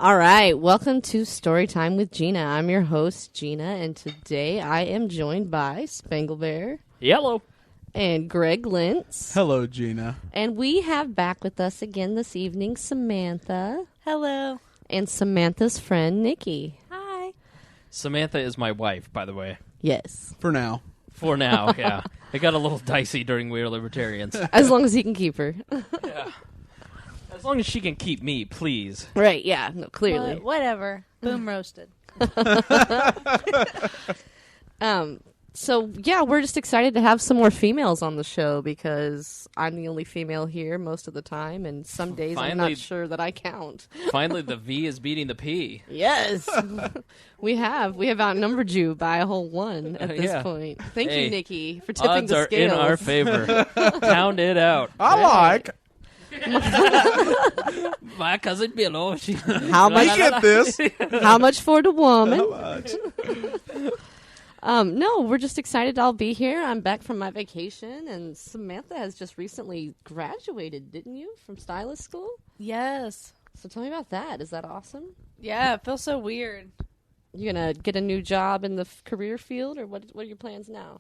All right, welcome to Storytime with Gena. I'm your host, Gena, and today I am joined by Spanglebear. Yellow. And Greg Lintz. Hello, Gena. And we have back with us again this evening Samantha. Hello. And Samantha's friend, Nikki. Hi. Samantha is my wife, by the way. Yes. For now. For now, yeah. It got a little dicey during We Are Libertarians. As long as he can keep her. Yeah. As long as she can keep me, please. Right, yeah, no, clearly. Whatever. Boom roasted. So, yeah, we're just excited to have some more females on the show because I'm the only female here most of the time, and some days I'm not sure that I count. Finally, the V is beating the P. Yes. We have outnumbered you by a whole one at this point. Thank you, Nikki, for tipping odds the scales. are in our favor. Pound it out. I like. My cousin Billo. How much? You get this. How much for the woman? How much? No, we're just excited to all be here. I'm back from my vacation, and Samantha has just recently graduated, didn't you, from stylist school? Yes. So tell me about that. Is that awesome? Yeah, it feels so weird. You gonna get a new job in the career field, or what are your plans now?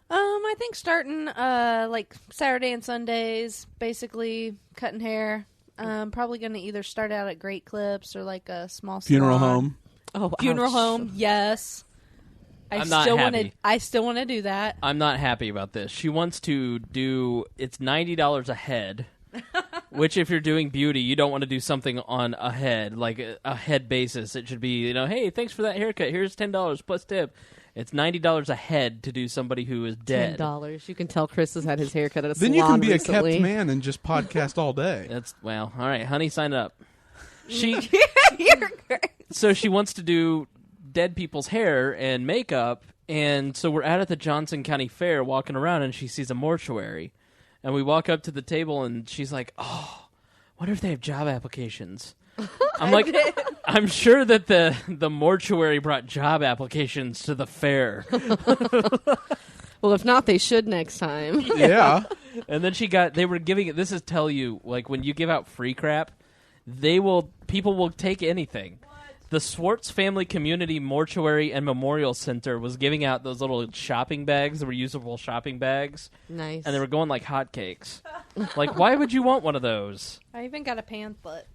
I think starting like Saturday and Sundays, basically cutting hair. Probably gonna either start out at Great Clips or like a small Funeral salon. home. Oh, Funeral ouch. home. Yes. I'm not happy. I still want to do that. I'm not happy about this. She wants to do, it's $90 a head, which if you're doing beauty, you don't want to do something on a head, like a head basis. It should be, hey, thanks for that haircut. Here's $10 plus tip. It's $90 a head to do somebody who is dead. $10. You can tell Chris has had his haircut at a Then salon you can be recently. a kept man and just podcast all day. That's, well, all right, honey, sign up. You're great. So she wants to do dead people's hair and makeup, and so we're out at the Johnson County Fair walking around, and she sees a mortuary. And we walk up to the table, and she's like, oh, wonder if they have job applications. I'm like, I'm sure that the mortuary brought job applications to the fair. Well, if not, they should next time. Yeah. And then they were giving it, this is tell you, like when you give out free crap, people will take anything. The Swartz Family Community Mortuary and Memorial Center was giving out those little shopping bags, the reusable shopping bags. Nice. And they were going like hotcakes. Like, why would you want one of those? I even got a pamphlet.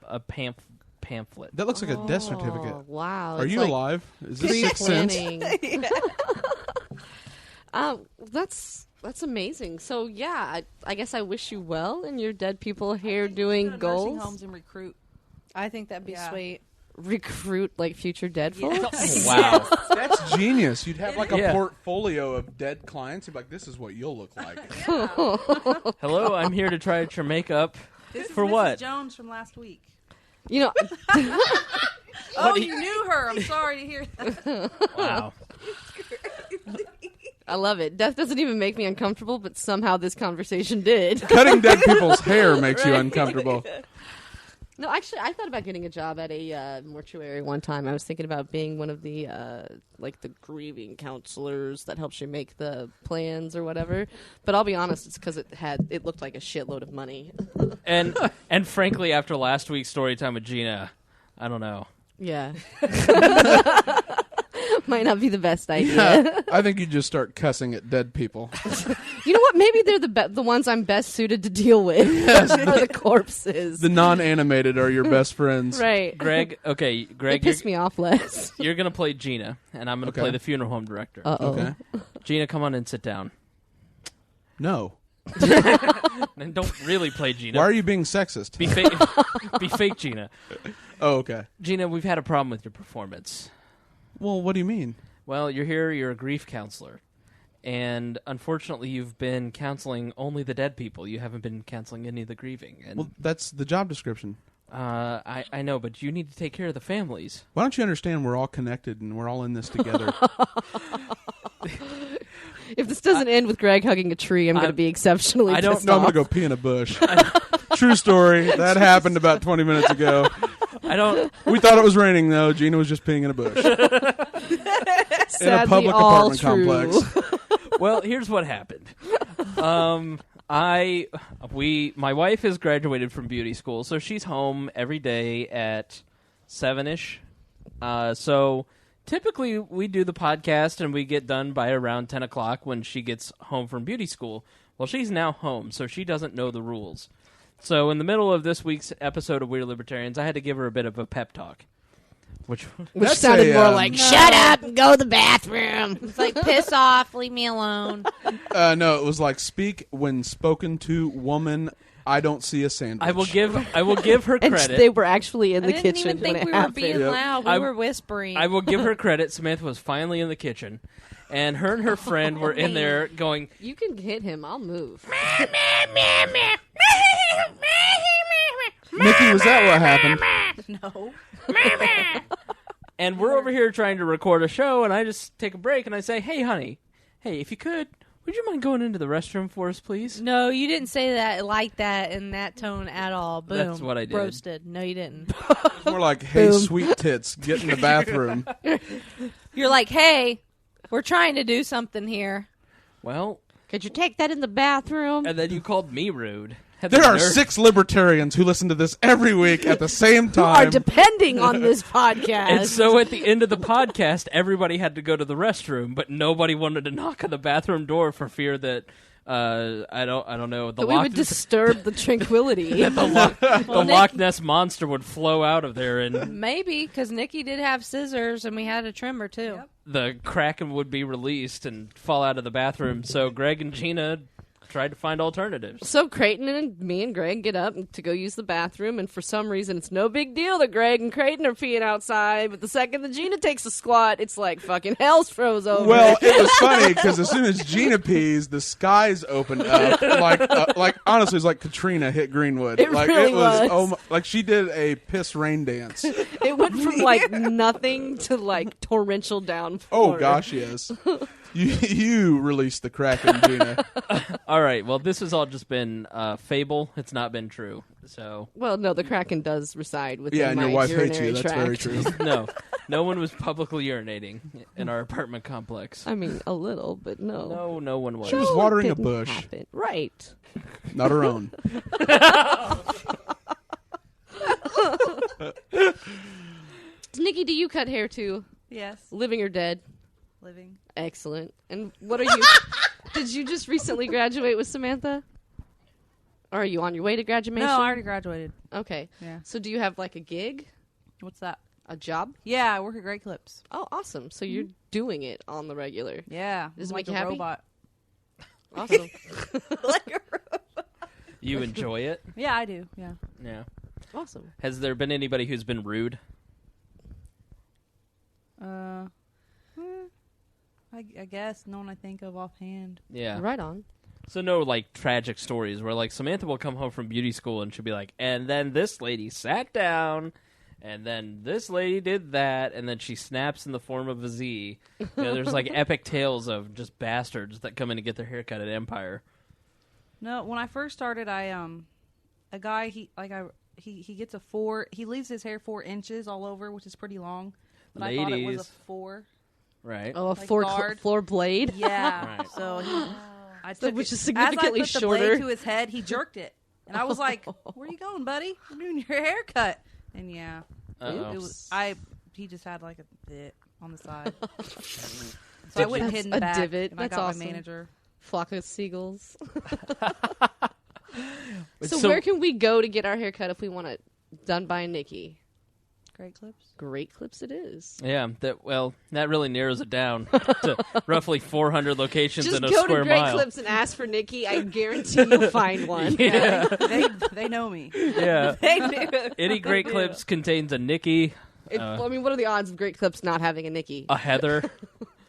A pamphlet. That looks like a death certificate. Oh, wow. Are It's you like alive? Is this Sixth Sense? pre-planning. That's amazing. So, yeah, I guess I wish you well in your dead people hair doing goals. Nursing homes and recruit. I think that'd be sweet. Recruit like future dead folks. Wow. That's genius. You'd have like a Yeah. portfolio of dead clients. You'd be like, this is what you'll look like. Hello, I'm here to try out your makeup. This is For Mrs. what? Jones from last week. You know, Oh, you knew her. I'm sorry to hear that. Wow. I love it. Death doesn't even make me uncomfortable, but somehow this conversation did. Cutting dead people's hair makes you uncomfortable. No, actually, I thought about getting a job at a mortuary one time. I was thinking about being one of the like the grieving counselors that helps you make the plans or whatever. But I'll be honest, it's because it looked like a shitload of money. And frankly, after last week's story time with Gena, I don't know. Yeah, might not be the best idea. Yeah, I think you just start cussing at dead people. You know what? Maybe they're the ones I'm best suited to deal with for the corpses. The non-animated are your best friends. Right. Greg, They Greg, piss me off less. you're going to play Gena, and I'm going to Okay. play the funeral home director. Uh-oh. Okay. Gena, come on and sit down. No. And don't really play Gena. Why are you being sexist? Be fake, be fake, Gena. Oh, okay. Gena, we've had a problem with your performance. Well, what do you mean? Well, you're here, you're a grief counselor. And unfortunately, you've been counseling only the dead people. You haven't been counseling any of the grieving. And Well, that's the job description. I know, but you need to take care of the families. Why don't you understand we're all connected and we're all in this together? If this doesn't end with Greg hugging a tree, I'm going to be exceptionally I don't pissed No, I'm off. going to go pee in a bush. True story. That happened about 20 minutes ago. I don't. We thought it was raining, though. Gena was just peeing in a bush. In a public all apartment true. complex. Well, here's what happened. I My wife has graduated from beauty school, so she's home every day at 7-ish. So typically we do the podcast and we get done by around 10 o'clock when she gets home from beauty school. Well, she's now home, so she doesn't know the rules. So in the middle of this week's episode of We're Libertarians, I had to give her a bit of a pep talk. Which sounded more like, shut up and go to the bathroom. It's like, piss off, leave me alone. No, it was like, speak when spoken to, woman. I don't see a sandwich. I will give her And credit. they were actually in the I didn't kitchen even think when we it were happened. being loud. We I- were whispering. I will give her credit. Samantha was finally in the kitchen, and her friend were in there going, You can hit him. I'll move. Nikki, was that what happened? no. and we're over here trying to record a show, and I just take a break, and I say, hey, honey, if you could you mind going into the restroom for us, please? No, you didn't say that like that in that tone at all. Boom. That's what I did. Roasted. No, you didn't. It's more like, hey, Boom. sweet tits, get in the bathroom. You're like, hey, we're trying to do something here. Well, Could you take that in the bathroom? and then you called me rude. Had There the are nerve- 6 libertarians who listen to this every week at the same Who are time. depending on this podcast. And so at the end of the podcast, everybody had to go to the restroom, but nobody wanted to knock on the bathroom door for fear that I don't know that we would disturb the tranquility. the Loch Ness monster would flow out of there, and Maybe, because Nikki did have scissors and we had a trimmer too. the Kraken would be released and fall out of the bathroom. So Greg and Gena tried to find alternatives. So Creighton and me and Greg get up to go use the bathroom, and for some reason it's no big deal that Greg and Creighton are peeing outside, but the second that Gina takes a squat, it's like fucking hell's froze over. Well, it was funny because as soon as Gina pees, the skies opened up. Like honestly, it's like Katrina hit Greenwood. It like really it was. was. Oh my, like she did a piss rain dance. It went from like nothing to like torrential downpour. Oh gosh, yes. You released the Kraken, Gina. All right, well, this has all just been fable. It's not been true. So Well, no, the Kraken does reside within Yeah, and my your wife hates urinary you. That's very tract. true. no one was publicly urinating in our apartment complex. I mean, a little, but no. No one was. She was No, it watering a didn't bush. happen. Right. Not her own. Nikki, do you cut hair too? Yes. Living or dead? Living. Excellent. And what are you... Did you just recently graduate with Samantha? Or are you on your way to graduation? No, I already graduated. Okay. Yeah. So do you have like a gig? What's that? A job? Yeah, I work at Great Clips. Oh, awesome. So you're doing it on the regular. Yeah. Does it I'm make like you a happy? robot. Awesome. You enjoy it? Yeah, I do. Yeah. Yeah. Awesome. Has there been anybody who's been rude? I guess no one I think of offhand. Yeah. Right on. So no, like, tragic stories where, like, Samantha will come home from beauty school and she'll be like, and then this lady sat down, and then this lady did that, and then she snaps in the form of a Z. You know, there's, like, epic tales of just bastards that come in to get their haircut at Empire. No, when I first started, a guy he gets a 4. He leaves his hair 4 inches all over, which is pretty long. But I thought it was a Ladies. 4. Right? Oh, a Like guard. floor blade? Yeah. Right. So I So took which it, is significantly as I put shorter. the blade to his head, he jerked it, and I was like, "Where you going, buddy? We're doing your haircut." And yeah, Uh-oh. it was he just had like a bit on the side, so I went and hid in the A back, divot. and That's I got awesome. my manager. Flock of seagulls. So where can we go to get our haircut if we want it done by Nikki? Great Clips. Great Clips it is. Yeah, that really narrows it down to roughly 400 locations Just in a go square to Great mile. Clips and ask for Nikki. I guarantee you'll find one. Yeah. They know me. Yeah. They do. Any Great Clips contains a Nikki, I mean, what are the odds of Great Clips not having a Nikki? a Heather.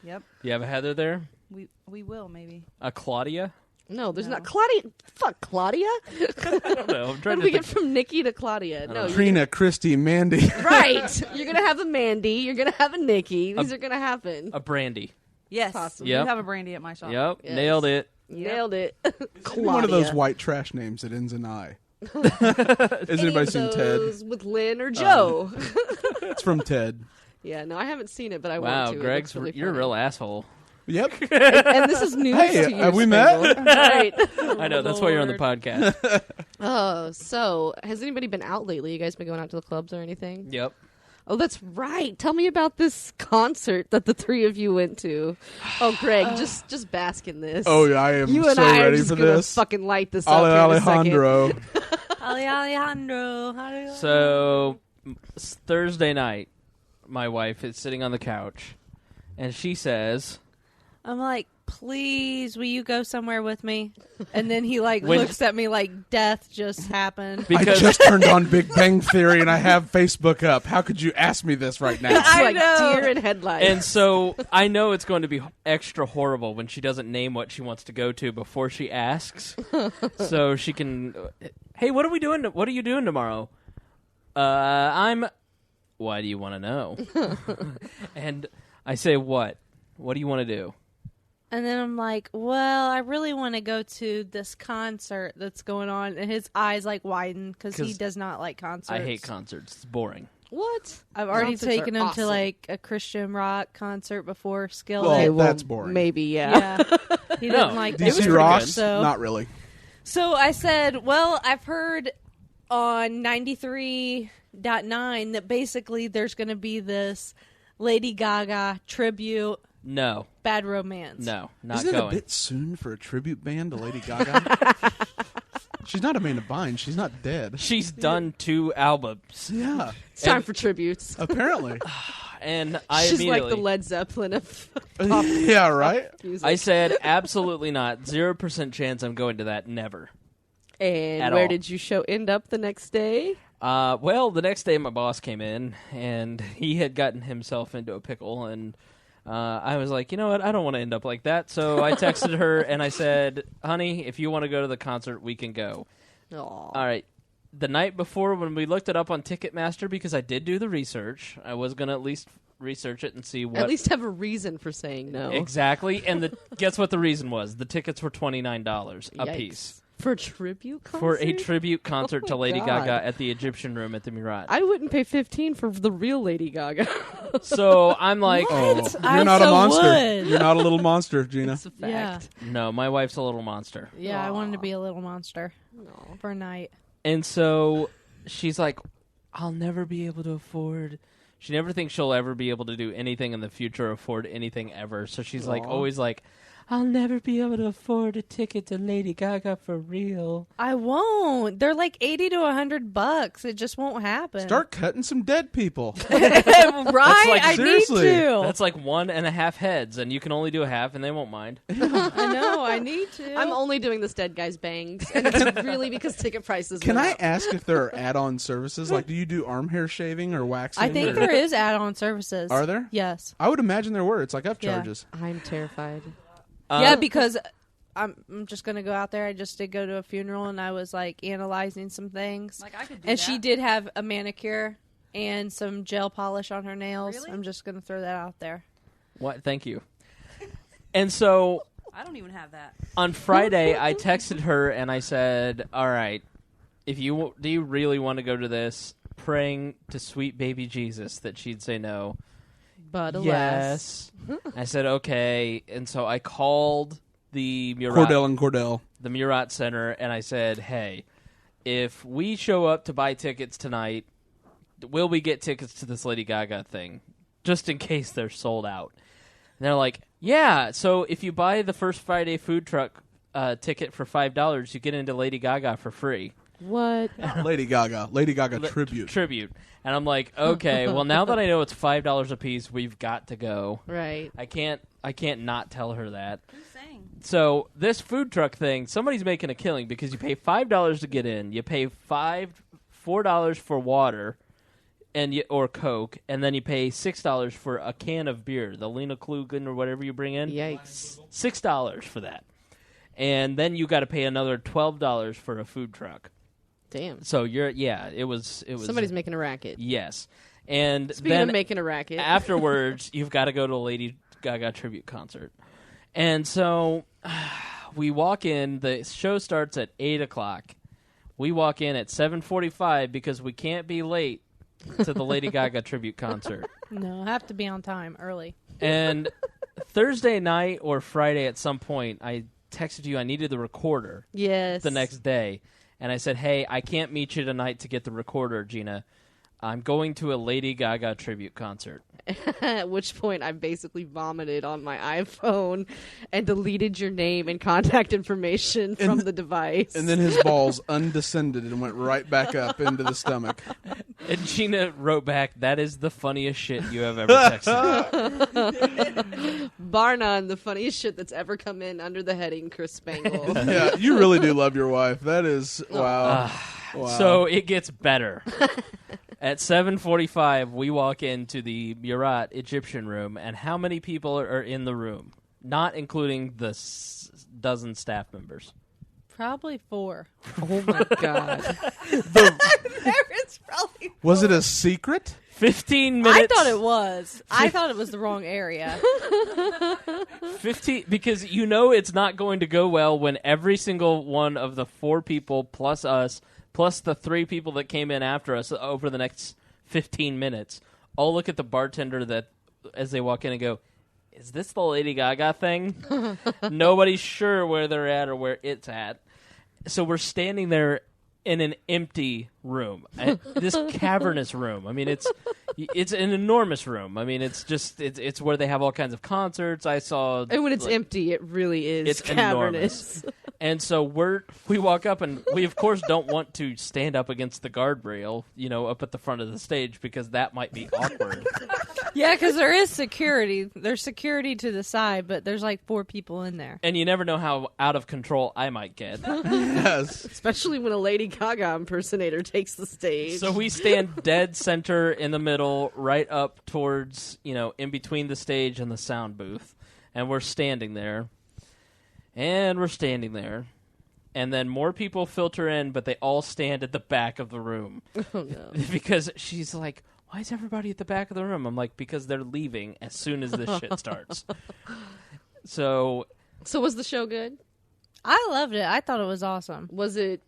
Yep, You have a Heather there? we will maybe. A Claudia? No, there's No. not. Claudia. Fuck, Claudia? I don't know. I'm How trying do to we think. get from Nikki to Claudia? No, you're Trina, Christy, Mandy. right. You're going to have a Mandy. You're going to have a Nikki. These are going to happen. A Brandy. Yes, Possible. we Yep. have a brandy at my shop. Yep. Yes. Nailed it. Nailed it. Maybe one of those Claudia. white trash names that ends in I. Has Any anybody of seen Ted? those with Lynn or Joe. It's from Ted. Yeah, no, I haven't seen it, but I Wow, want to. It Greg's looks really you're a funny. real asshole. Yep. And this is news Hey, to you. have we met? Spangle. Right. I know, that's why you're on the podcast. Oh, so has anybody been out lately? You guys been going out to the clubs or anything? Yep. Oh, that's right. Tell me about this concert that the three of you went to. Oh, Greg, just bask in this. Oh, yeah, I am You and so I are ready just for gonna this. fucking light this Ale up here in a second. Alejandro. Alejandro. So, Thursday night, my wife is sitting on the couch, and she says... I'm like, please, will you go somewhere with me? And then he When- looks at me like death just happened. I just turned on Big Bang Theory and I have Facebook up. How could you ask me this right now? It's I like know. deer in headlights. And so I know it's going to be extra horrible when she doesn't name what she wants to go to before she asks. So she can, hey, what are we doing? What are you doing tomorrow? Why do you want to know? And I say, what? What do you want to do? And then I'm like, well, I really want to go to this concert that's going on. And his eyes like widen because he 'Cause does not like concerts. I hate concerts. It's boring. What? I've already Concerts taken are him awesome. to like a Christian rock concert before. Skillet. Well, Okay, that's boring. Maybe, yeah. Yeah, he No, didn't like that. was DC pretty Rock? good. So, Not really. so I said, well, I've heard on 93.9 that basically there's going to be this Lady Gaga tribute No, Bad Romance. no, not Isn't it going. a bit soon for a tribute band to Lady Gaga? She's not Amanda Bynes. She's not dead. She's done 2 albums, Yeah, It's time for tributes. apparently. and I She's immediately... like the Led Zeppelin of Yeah, right? music. I said, absolutely not. 0% chance I'm going to that. Never. And at where all. did you end up the next day? Well, the next day my boss came in, and he had gotten himself into a pickle, and I was like, you know what? I don't want to end up like that. So I texted her, and I said, honey, if you want to go to the concert, we can go. Aw. All right. The night before, when we looked it up on Ticketmaster, because I did do the research, I was going to at least research it and see what... At least have a reason for saying no. Exactly. And guess what the reason was? The tickets were $29 a Yikes. piece. For a tribute concert? For a tribute concert Oh to my Lady God. Gaga at the Egyptian Room at the Murat. I wouldn't pay $15 for the real Lady Gaga. So I'm like, Oh, I you're not a so monster. would. You're not a little monster, Gina. It's a fact. Yeah. no, my wife's a little monster. Yeah, I wanted to be a little monster Aw. for a night. And so she's like, I'll never be able to afford. She never thinks she'll ever be able to do anything in the future, afford anything ever. So she's like, Aw. always like, I'll never be able to afford a ticket to Lady Gaga for real. I won't. They're like $80 to $100. It just won't happen. Start cutting some dead people. right? like, I seriously. need to. That's like 1.5 heads, and you can only do a half, and they won't mind. I know. I need to. I'm only doing this dead guy's bangs, and it's really because ticket prices Can went I up. ask if there are add-on services? Like, do you do arm hair shaving or waxing? I think or- there is add-on services. Are there? Yes. I would imagine there were. It's like Yeah. upcharges. I'm terrified. Yeah, because I'm just gonna go out there. I just did go to a funeral, and I was like analyzing some things. Like I could do And that. she did have a manicure and some gel polish on her nails. Really? I'm just gonna throw that out there. What? Thank you. And so I don't even have that. on Friday, I texted her and I said, "All right, do you really want to go to this?" Praying to sweet baby Jesus that she'd say no. But alas. Yes. I said okay, and so I called the Cordell and Cordell. Murat Center, and I said, "Hey, if we show up to buy tickets tonight, will we get tickets to this Lady Gaga thing, just in case they're sold out?" And they're like, "Yeah. So if you buy the first Friday food truck ticket for $5, you get into Lady Gaga for free." What? Lady Gaga. Lady Gaga tribute. Tribute. And I'm like, okay, well now that I know it's $5 a piece, we've got to go. Right. I can't not tell her that. Who's saying? So this food truck thing, somebody's making a killing because you pay $5 to get in, you pay $4 for water or Coke, and then you pay $6 for a can of beer, the Lena Klugen or whatever you bring in. Yikes. $6 for that. And then you got to pay another $12 for a food truck. Damn. So it was Somebody's making a racket. yes. And Speaking then of making a racket. afterwards, you've got to go to a Lady Gaga tribute concert. And so we walk in. The show starts at 8 o'clock. We walk in at 7:45 because we can't be late to the Lady Gaga tribute concert. No, I have to be on time early. And Thursday night or Friday at some point, I texted you I needed the recorder Yes. the next day. And I said, hey, I can't meet you tonight to get the recorder, Gena. I'm going to a Lady Gaga tribute concert. At which point I basically vomited on my iPhone and deleted your name and contact information from the device. And then his balls undescended and went right back up into the stomach. And Gena wrote back, that is the funniest shit you have ever texted. Bar none, the funniest shit that's ever come in under the heading Chris Spangle. Yeah, you really do love your wife. That is, wow. Wow. So it gets better. At 7:45, we walk into the Murat Egyptian room, and how many people are in the room? Not including the dozen staff members. Probably 4. Oh my god. There is probably. Was it a secret? 15 minutes. I thought it was. I thought it was the wrong area. 15, because you know it's not going to go well when every single one of the 4 people plus us, plus the 3 people that came in after us over the next 15 minutes, all look at the bartender that as they walk in and go, is this the Lady Gaga thing? Nobody's sure where they're at or where it's at. So we're standing there in an empty room, this cavernous room. I mean, it's an enormous room. I mean, it's where they have all kinds of concerts. I saw, And when it's empty, it really is it's cavernous. and so we walk up, and we of course don't want to stand up against the guardrail, up at the front of the stage because that might be awkward. Yeah, because there is security. There's security to the side, but there's like 4 people in there. And you never know how out of control I might get. Yes. Especially when a Lady Gaga impersonator takes the stage. So we stand dead center in the middle, right up towards, in between the stage and the sound booth. And we're standing there. And we're standing there. And then more people filter in, but they all stand at the back of the room. Oh, no. Because she's like, why is everybody at the back of the room? I'm like, because they're leaving as soon as this shit starts. So was the show good? I loved it. I thought it was awesome. Was it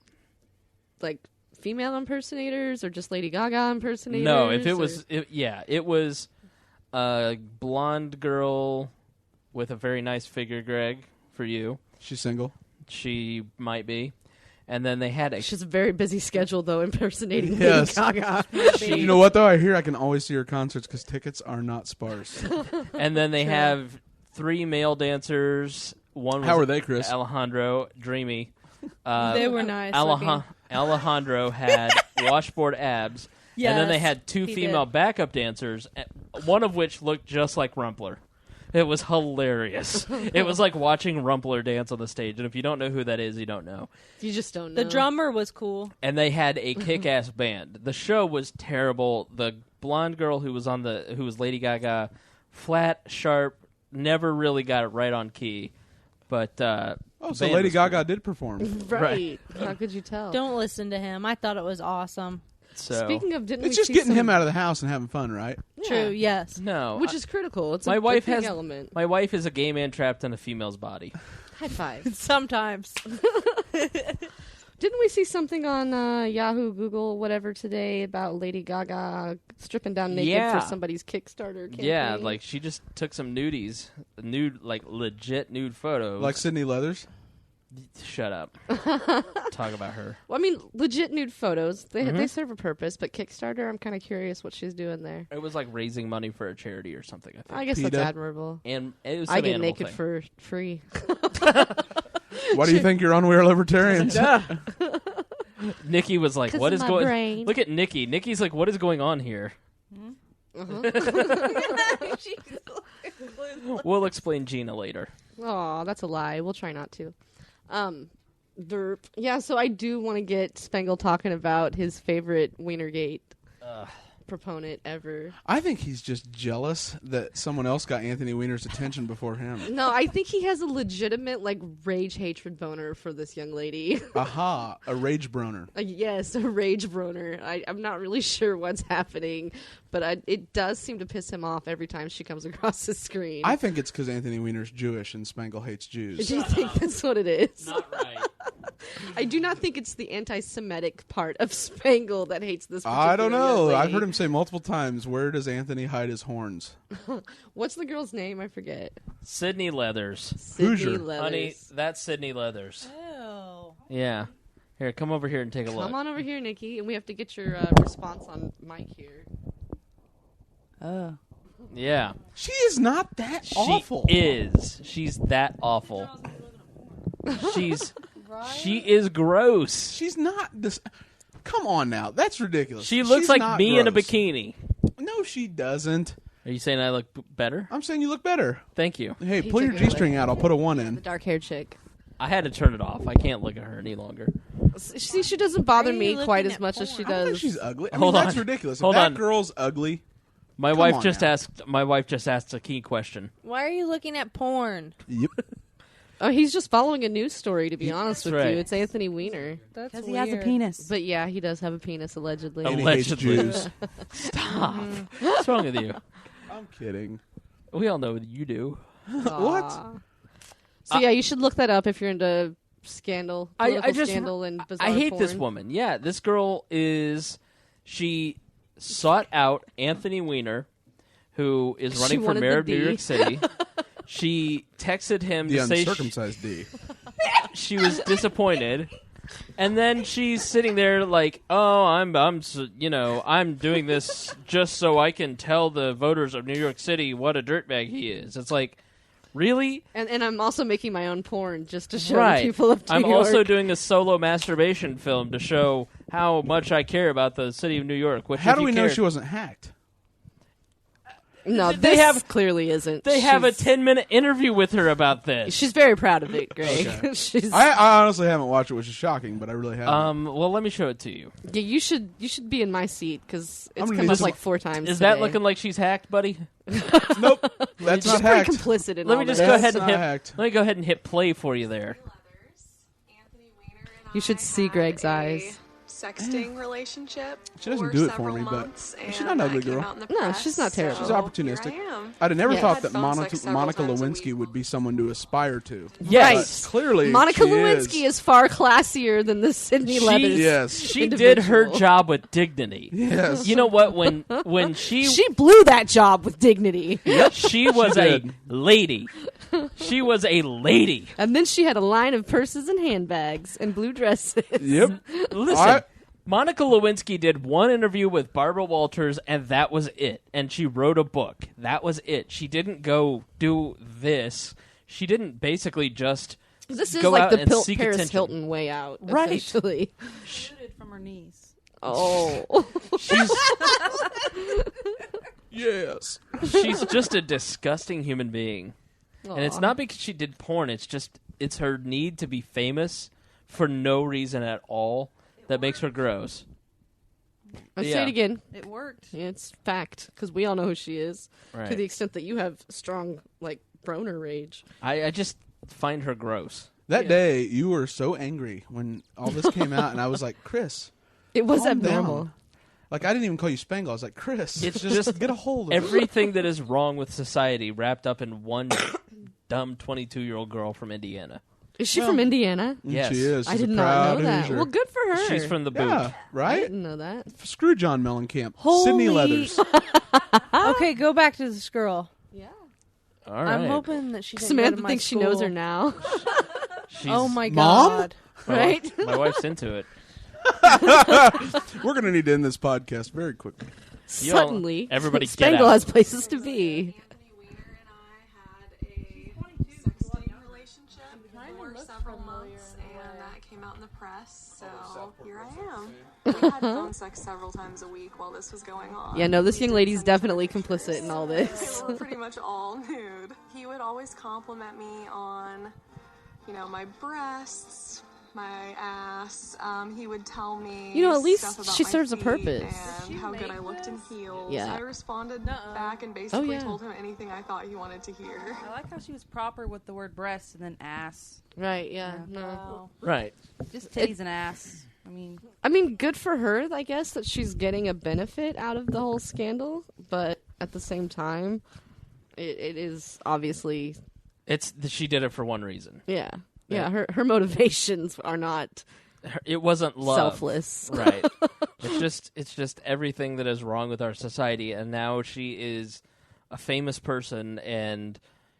like female impersonators or just Lady Gaga impersonators? no, if it was, it was a blonde girl with a very nice figure, Greg, for you. She's single. She might be. And then they had a... She's a very busy schedule, though, impersonating Yes. Lady Gaga. You know what, though? I hear I can always see her concerts because tickets are not sparse. And then they have 3 male dancers. One was How are they, Chris? Alejandro, dreamy. They were nice. looking. Alejandro had washboard abs. And then they Yes, had 2 he female did. backup dancers, one of which looked just like Rumpler. It was hilarious. It was like watching Rumpler dance on the stage. And if you don't know who that is, you don't know. You just don't know. The drummer was cool. And they had a kick-ass band. The show was terrible. The blonde girl who was Lady Gaga, flat, sharp, never really got it right on key. But So band Lady was Gaga cool. did perform. Right. How could you tell? Don't listen to him. I thought it was awesome. So Speaking of, didn't It's we just see getting some- him out of the house and having fun, right? Yeah. True, yes. no, Which is critical. It's my a wife big has element. my wife is a gay man trapped in a female's body. High five. Sometimes. Didn't we see something on Yahoo, Google, whatever today about Lady Gaga stripping down naked Yeah. for somebody's Kickstarter campaign? Yeah, like she just took some nudies, legit nude photos. Like Sydney Leathers. Shut up. Talk about her. Well, I mean, legit nude photos. They Mm-hmm. they serve a purpose, but Kickstarter, I'm kind of curious what she's doing there. It was like raising money for a charity or something, I think. I guess that's PETA. admirable. And it was I some get animal naked thing. for free. Why do you think you're on We Are Libertarians? Nikki was like, 'Cause "What of is my going?" brain. Look at Nikki. Nikki's like, "What is going on here?" We'll explain Gena later. Oh, that's a lie. We'll try not to. Derp. Yeah, so I do want to get Spangle talking about his favorite Wienergate proponent ever. I think he's just jealous that someone else got Anthony Weiner's attention before him. No, I think he has a legitimate rage hatred boner for this young lady. Aha, a rage broner. Yes, a rage boner. I'm not really sure what's happening, but it does seem to piss him off every time she comes across the screen. I think it's because Anthony Weiner's Jewish and Spangle hates Do Jews. you think that's what it is? Not right. I do not think it's the anti-Semitic part of Spangle that hates this particular I don't know. young lady. I've heard him say multiple times, where does Anthony hide his horns? What's the girl's name? I forget. Sydney Leathers. Sydney Hoosier. Leathers. Honey, that's Sydney Leathers. Ew. Yeah. Here, come over here and take a look. Come on over here, Nikki, and we have to get your response on Mike here. Oh. Yeah. She is not that awful. She is. She's that awful. She is gross. She's not this. Come on now, that's ridiculous. She looks She's like not me in a gross. bikini. No, she doesn't. Are you saying I look better? I'm saying you look better. Thank you. Hey, He pull your took it away. G-string out. I'll put a 1 The in. dark-haired chick. I had to turn it off. I can't look at her any longer. See, she doesn't bother Why are me you quite looking as at much as she porn? I don't think does. she's ugly. I Hold mean, that's on. ridiculous. Hold if that on. girl's ugly, My Come wife on just now. asked. My wife just asked a key question. Why are you looking at porn? yep. Oh, he's just following a news story, to be honest with right. you. It's Anthony Weiner. That's Because he has a penis. But yeah, he does have a penis, allegedly. And he hates Allegedly. Jews. Stop. What's wrong with you? I'm kidding. We all know you do. What? Aw. So yeah, you should look that up if you're into scandal, political scandal, and bizarre I hate this porn. woman. Yeah, this girl is. She sought out Anthony Weiner, who is She running for wanted mayor the of New D. York City. She texted him The to say uncircumcised D. she was disappointed, and then she's sitting there like, "Oh, I'm doing this just so I can tell the voters of New York City what a dirtbag he is." It's like, really? And I'm also making my own porn just to show Right. people of New I'm York. also doing a solo masturbation film to show how much I care about the city of New York. Which, How if do you we know care- she wasn't hacked? No, They this have- clearly isn't. They have a She's- 10-minute interview with her about this. She's very proud of it, Greg. Okay. She's. I honestly haven't watched it, which is shocking, but I really haven't. Well, let me show it to you. Yeah, you should be in my seat because I'm it's gonna come need up some- like 4 times. Is that today. looking like she's hacked, buddy? Nope. That's She's not pretty hacked. complicit in Let all me just this. go That's ahead and not hit. hacked. Let me go ahead and hit play for you there. You should see Greg's eyes. Sexting relationship. She doesn't for do it for several me, but months, she's and not an ugly that came girl. out in the No, press, she's not terrible. so She's opportunistic. here I am. I'd have never Yeah. thought Had that phone sex several Monica times a Lewinsky week would be someone to aspire to. Yes. Clearly, Monica she Lewinsky is far classier than the Sydney She- Leathers. Yes. She did her individual. job with dignity. Yes. You know what? When she She blew that job with dignity. she was a did. lady. She was a lady. And then she had a line of purses and handbags and blue dresses. Yep. Listen, Monica Lewinsky did one interview with Barbara Walters, and that was it. And she wrote a book. That was it. She didn't go do this. She didn't basically just This is go like out the and seek Paris attention. Hilton way out, Right. essentially. Shooted from her knees. Oh. Yes. She's just a disgusting human being. And it's Aw. not because she did porn. It's her need to be famous for no reason at all that makes her gross. I say Yeah. it again. It worked. It's fact, because we all know who she is. Right. To the extent that you have strong, like, Broner rage. I just find her gross. That Yeah. day, you were so angry when all this came out, and I was like, Chris, It was calm abnormal. down. Like, I didn't even call you Spangle. I was like, Chris, It's just just get a hold of it. Everything that is wrong with society wrapped up in one dumb 22-year-old girl from Indiana. Is she from Indiana? Yes. She is. I She's did a not proud know that. Hoosier. Well, good for her. She's from the boot. Yeah, I right? didn't know that. Screw John Mellencamp. Holy- Sydney Leathers. Okay, go back to this girl. Yeah. All right. I'm hoping that she didn't go Samantha to my thinks she knows her school. now, She's, Oh my Mom? god. my right? wife- my wife's into it. We're going to need to end this podcast very quickly. You all- Suddenly, everybody get Spangle out. has places to be. Anthony Weiner and I had a sexting relationship for several months, and that came out in the press. So here I am. We had phone sex several times a week while this was going on. Yeah, no, this We young did lady's some definitely pictures. complicit in all this. We were pretty much all nude. He would always compliment me on, my breasts, my ass. He would tell me, You know, at least stuff about she my serves a feet purpose. and how good I looked in heels. Yeah. I responded back and basically Oh, yeah. told him anything I thought he wanted to hear. I like how she was proper with the word breast and then ass. Right, yeah. No. Wow. Right. Just titties and ass. I mean, good for her, I guess, that she's getting a benefit out of the whole scandal, but at the same time, it is obviously, She did it for one reason. yeah. Yeah, her motivations are not It wasn't love. selfless. Right. It's just everything that is wrong with our society, and now she is a famous person, and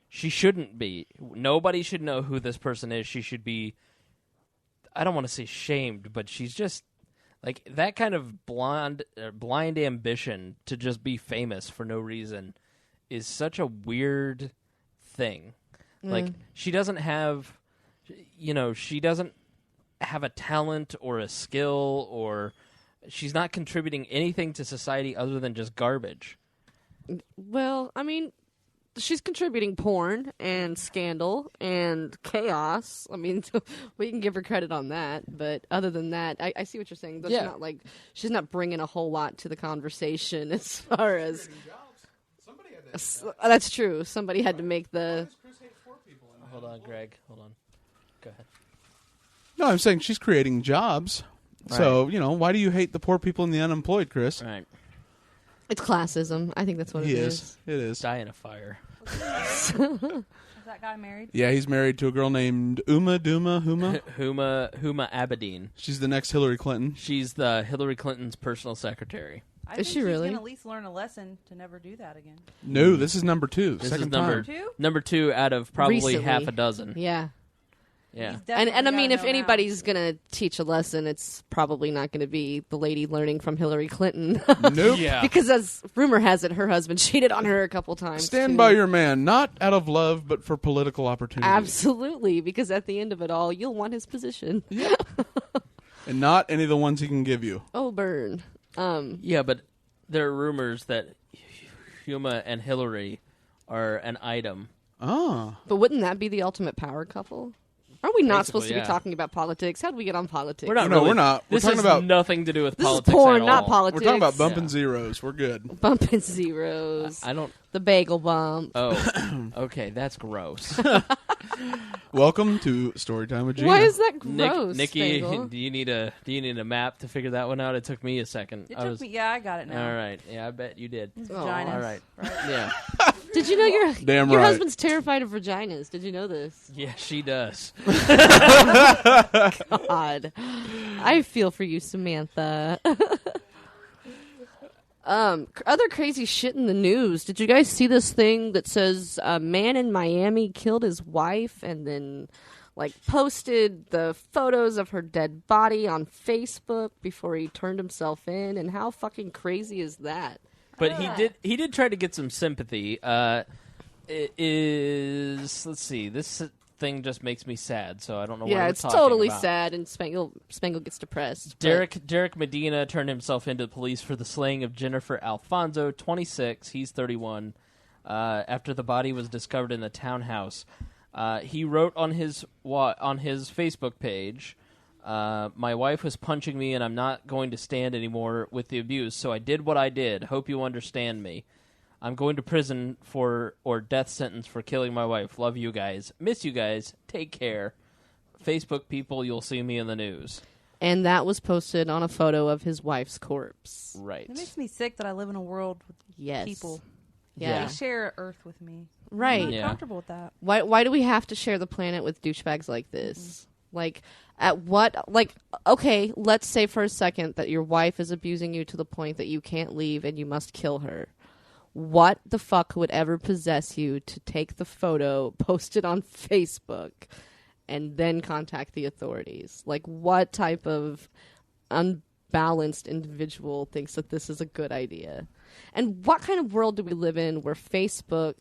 she shouldn't be. Nobody should know who this person is. She should be, I don't want to say shamed, but she's just like that kind of blind ambition to just be famous for no reason is such a weird thing. Like she doesn't have a talent or a skill, or she's not contributing anything to society other than just garbage. Well, I mean, she's contributing porn and scandal and chaos. I mean, we can give her credit on that. But other than that, I see what you're saying. Yeah. She's not bringing a whole lot to the conversation as far as. That's true. Somebody had to make the. Hold on, Greg. Hold on. Go ahead. No, I'm saying she's creating jobs. Right. So, why do you hate the poor people and the unemployed, Chris? Right. It's classism. I think that's what He it is. It is. Die in a fire. Is that guy married? Yeah, he's married to a girl named Huma. Huma Abedin. She's the next Hillary Clinton. She's the Hillary Clinton's personal secretary. I Is think she she's really? gonna at least learn a lesson to never do that again. No, this is number 2. This Second is number time. number 2 out of probably Recently. half a dozen. Yeah. Yeah. And I mean, if anybody's going to teach a lesson, it's probably not going to be the lady learning from Hillary Clinton. Nope. Yeah. Because as rumor has it, her husband cheated on her a couple times. Stand too. by your man, not out of love, but for political opportunity. Absolutely, because at the end of it all, you'll want his position. And not any of the ones he can give you. Oh, burn. Yeah, but there are rumors that Huma and Hillary are an item. Ah. But wouldn't that be the ultimate power couple? Aren't we not Basically, supposed to yeah. be talking about politics? How did we get on politics? We're not. No, really, we're not. We're This talking has about- nothing to do with This politics. is porn, at not all. politics. We're talking about bumping Yeah. zeros. We're good. Bumping zeros. I don't. The bagel bump. Oh, okay, that's gross. Welcome to Storytime with Gena. Why is that gross, Nikki, Bagel? do you need a map to figure that one out? It took me a second. It took me. Yeah, I got it now. All right. Yeah, I bet you did. His Oh. vaginas. All right. Yeah. Did you know your Damn your right. husband's terrified of vaginas? Did you know this? Yeah, she does. God, I feel for you, Samantha. Other crazy shit in the news. Did you guys see this thing that says a man in Miami killed his wife and then posted the photos of her dead body on Facebook before he turned himself in? And how fucking crazy is that? But he did try to get some sympathy. It is, let's see, this thing just makes me sad, so I don't know what Yeah, we're it's talking totally about. sad, and Spangle gets depressed. Derek Medina turned himself into the police for the slaying of Jennifer Alfonso, 26. He's 31. After the body was discovered in the townhouse, he wrote on his Facebook page, "My wife was punching me, and I'm not going to stand anymore with the abuse. So I did what I did. Hope you understand me. I'm going to prison or death sentence for killing my wife. Love you guys. Miss you guys. Take care. Facebook people, you'll see me in the news." And that was posted on a photo of his wife's corpse. Right. It makes me sick that I live in a world with Yes. people. Yeah. They share Earth with me. I'm Right. not Yeah. comfortable with that. Why do we have to share the planet with douchebags like this? Okay, let's say for a second that your wife is abusing you to the point that you can't leave and you must kill her. What the fuck would ever possess you to take the photo, post it on Facebook, and then contact the authorities? What type of unbalanced individual thinks that this is a good idea? And what kind of world do we live in where Facebook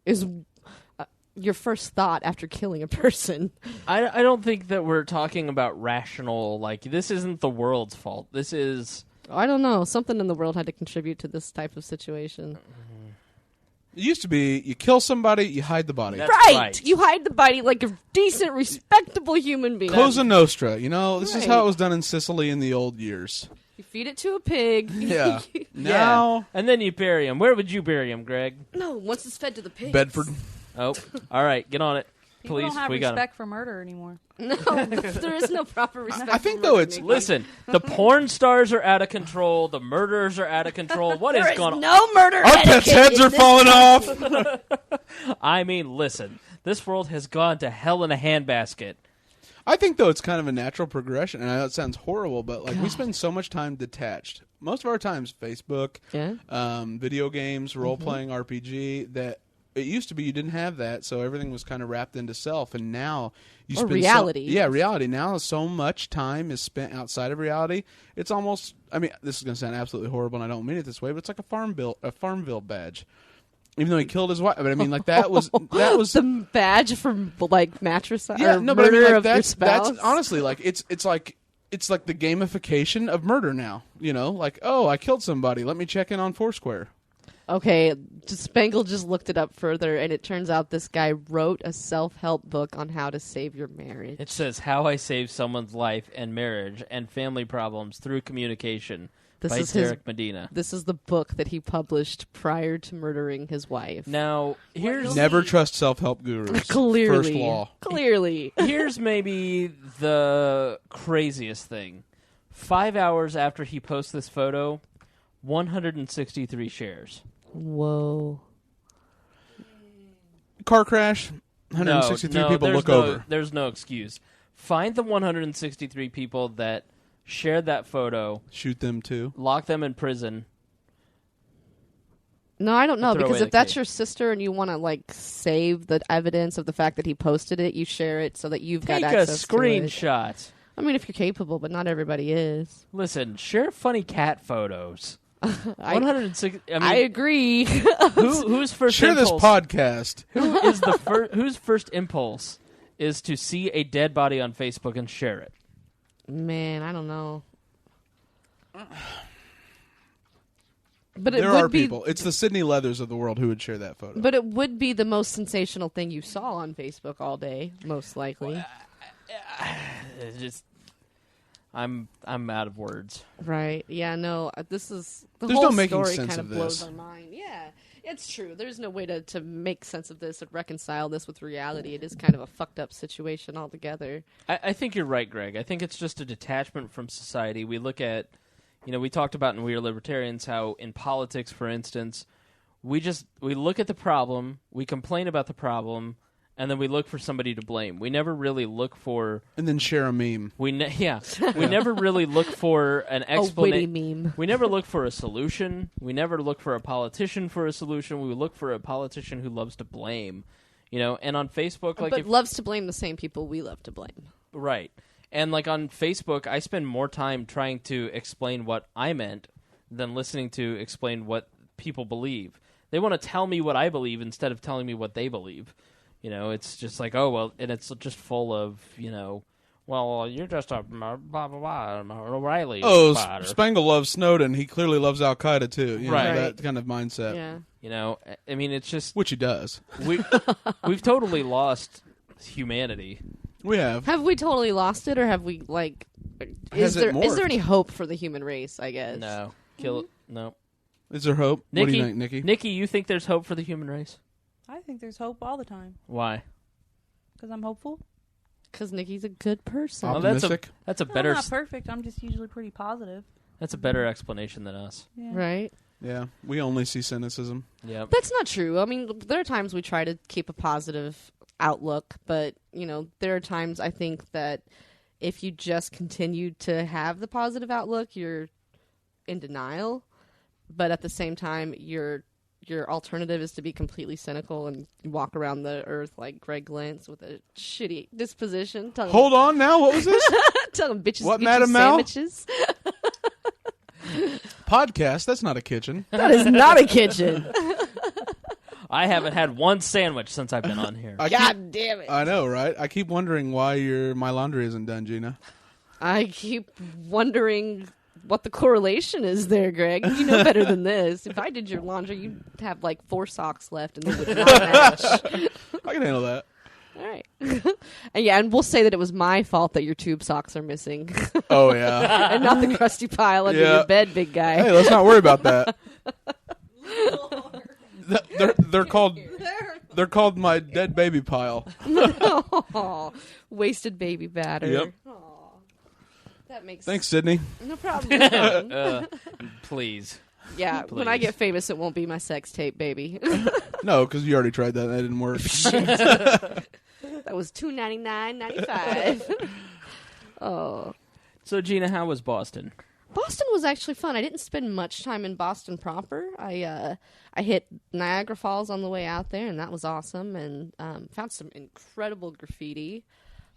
is your first thought after killing a person? I don't think that we're talking about rational, this isn't the world's fault. This is... I don't know. Something in the world had to contribute to this type of situation. It used to be you kill somebody, you hide the body. That's Right! You hide the body like a decent, respectable human being. Cosa Nostra, this is how Right. it was done in Sicily in the old years. You feed it to a pig. Yeah. Yeah. Now, And then you bury him. Where would you bury him, Greg? No, once it's fed to the pigs. Bedford. Oh, all right. Get on it. People Please, don't have we got him. respect for murder anymore. No, there is no proper respect. I think, for though, murder, it's- Nikki. Listen, the porn stars are out of control. The murderers are out of control. What There is is going on? no murder Our pets' etiquette heads in are this falling off. I mean, listen. This world has gone to hell in a handbasket. I think, though, it's kind of a natural progression, and I know it sounds horrible, but like we spend so much time detached. Most of our time's Facebook, video games, role-playing RPG, that it used to be you didn't have that, so everything was kind of wrapped into self, and now you spend reality. reality. Now so much time is spent outside of reality. It's almost, I mean, this is going to sound absolutely horrible, and I don't mean it this way, but it's like a Farmville badge. Even though he killed his wife, but I mean, like that was the badge from like matricide. Yeah, or no, but I mean, murder like, of your spouse. that's honestly like it's like the gamification of murder now. You know, like, oh, I killed somebody. Let me check in on Foursquare. Okay, Spangle just looked it up further, and it turns out this guy wrote a self-help book on how to save your marriage. It says How I Saved Someone's Life and Marriage and Family Problems Through Communication by Derek Medina. This is the book that he published prior to murdering his wife. Now, here's Never trust self-help gurus. Clearly. First law. Clearly. Here's maybe the craziest thing. 5 hours after he posts this photo, 163 shares. Whoa. Car crash. 163 people look over. There's no excuse. Find the 163 people that shared that photo. Shoot them too. Lock them in prison. No, I don't know, Throw because away if the that's case. your sister and you want to like save the evidence of the fact that he posted it, you share it so that you've Take got a access to it. screenshot. I mean, if you're capable, but not everybody is. Listen, share funny cat photos. 160. I mean, I agree. who's first Share this impulse? podcast. Whose first impulse is to see a dead body on Facebook and share it? Man, I don't know. But There are people. It's the Sydney Leathers of the world who would share that photo. But it would be the most sensational thing you saw on Facebook all day, most likely. It's just, I'm out of words. Right? Yeah. No. This is the There's whole no making story. sense Kind of blows this. our mind. Yeah, it's true. There's no way to make sense of this and reconcile this with reality. It is kind of a fucked up situation altogether. I think you're right, Greg. I think it's just a detachment from society. We look at, we talked about in We Are Libertarians how in politics, for instance, we look at the problem, we complain about the problem, and then we look for somebody to blame. We never really look for... And then share a meme. We never really look for an A witty explanation. meme. We never look for a solution. We never look for a politician for a solution. We look for a politician who loves to blame. And on Facebook... but loves to blame the same people we love to blame. Right. And like on Facebook, I spend more time trying to explain what I meant than listening to explain what people believe. They want to tell me what I believe instead of telling me what they believe. It's just like, oh, well, and it's just full of, well, you're just a blah, blah, blah, O'Reilly. Oh, spotter. Spangle loves Snowden. He clearly loves Al-Qaeda, too. Right. That kind of mindset. Yeah. I mean, it's just... Which he does. We've totally lost humanity. We have. Have we totally lost it, or have we like? Has it is there morphed? any hope for the human race? I guess. No. Kill it. No. Is there hope? Nikki, What do you think, Nikki? Nikki, you think there's hope for the human race? I think there's hope all the time Why? because I'm hopeful. Because Nikki's a good person. Well, Optimistic? that's a No, better I'm not perfect. I'm just usually pretty positive. that's a better explanation than us. Yeah. Right. Yeah. We only see cynicism. Yep. That's not true. I mean, there are times we try to keep a positive outlook, but there are times I think that if you just continue to have the positive outlook, you're in denial. But at the same time, your alternative is to be completely cynical and walk around the earth like Greg Glantz with a shitty disposition. Hold on now. What was this? Telling bitches What, eat Madam your Mel? sandwiches. Podcast. That's not a kitchen. That is not a kitchen. I haven't had one sandwich since I've been on here. God damn it. I know, right? I keep wondering why my laundry isn't done, Gina. I keep wondering what the correlation is there, Greg. You know better than this. If I did your laundry, you'd have like 4 socks left and they would not match. I can handle that. All right. and we'll say that it was my fault that your tube socks are missing Oh, yeah. and not the crusty pile under Yeah. your bed, big guy. Hey, let's not worry about that. They're called my dead baby pile. Aw, wasted baby batter. Yep. Aw. That makes Thanks, Sydney. no problem. No problem. Please. Yeah, when I get famous, it won't be my sex tape, baby. No, because you already tried that and that didn't work. That was $299.95. Oh. So, Gena, how was Boston? Boston was actually fun. I didn't spend much time in Boston proper. I hit Niagara Falls on the way out there, and that was awesome, and found some incredible graffiti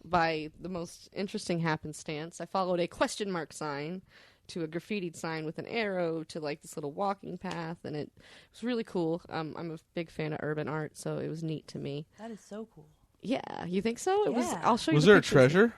by the most interesting happenstance. I followed a question mark sign to a graffitied sign with an arrow to like this little walking path, and it was really cool. I'm a big fan of urban art, so it was neat to me. That is so cool. Yeah, you think so? It was. Yeah. I'll show you. Was the there a pictures. treasure?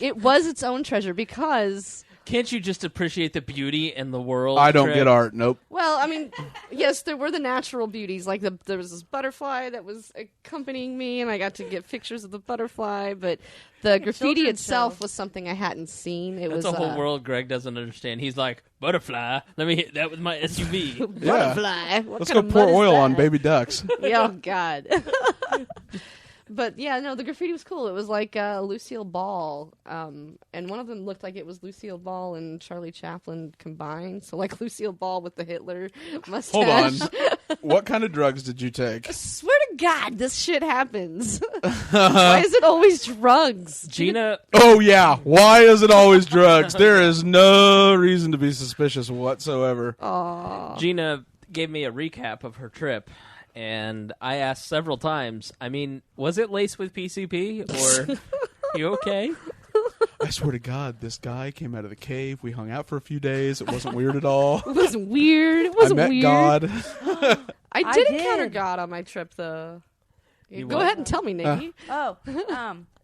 It was its own treasure because. Can't you just appreciate the beauty in the world? I don't Trip? get art. Nope. Well, I mean, yes, there were the natural beauties. Like there was this butterfly that was accompanying me, and I got to get pictures of the butterfly. But the graffiti children's itself show. was something I hadn't seen. It That's was a whole world Greg doesn't understand. He's like, butterfly. Let me hit that with my SUV. Yeah. Butterfly. What Let's kind go of pour mud is oil on that? baby ducks. Yeah, oh God. But yeah, no, the graffiti was cool. It was like Lucille Ball, and one of them looked like it was Lucille Ball and Charlie Chaplin combined. So like Lucille Ball with the Hitler mustache. Hold on. What kind of drugs did you take? I swear to God, this shit happens. Why is it always drugs? Gena, Oh, yeah. Why is it always drugs? There is no reason to be suspicious whatsoever. Aw. Gena gave me a recap of her trip, and I asked several times, I mean, was it laced with PCP, or you okay? I swear to God, this guy came out of the cave. We hung out for a few days. It wasn't weird at all. It wasn't weird. It I wasn't met weird. God. I did I encounter did. God on my trip, though. You Go what? ahead and tell me, Nikki. Oh,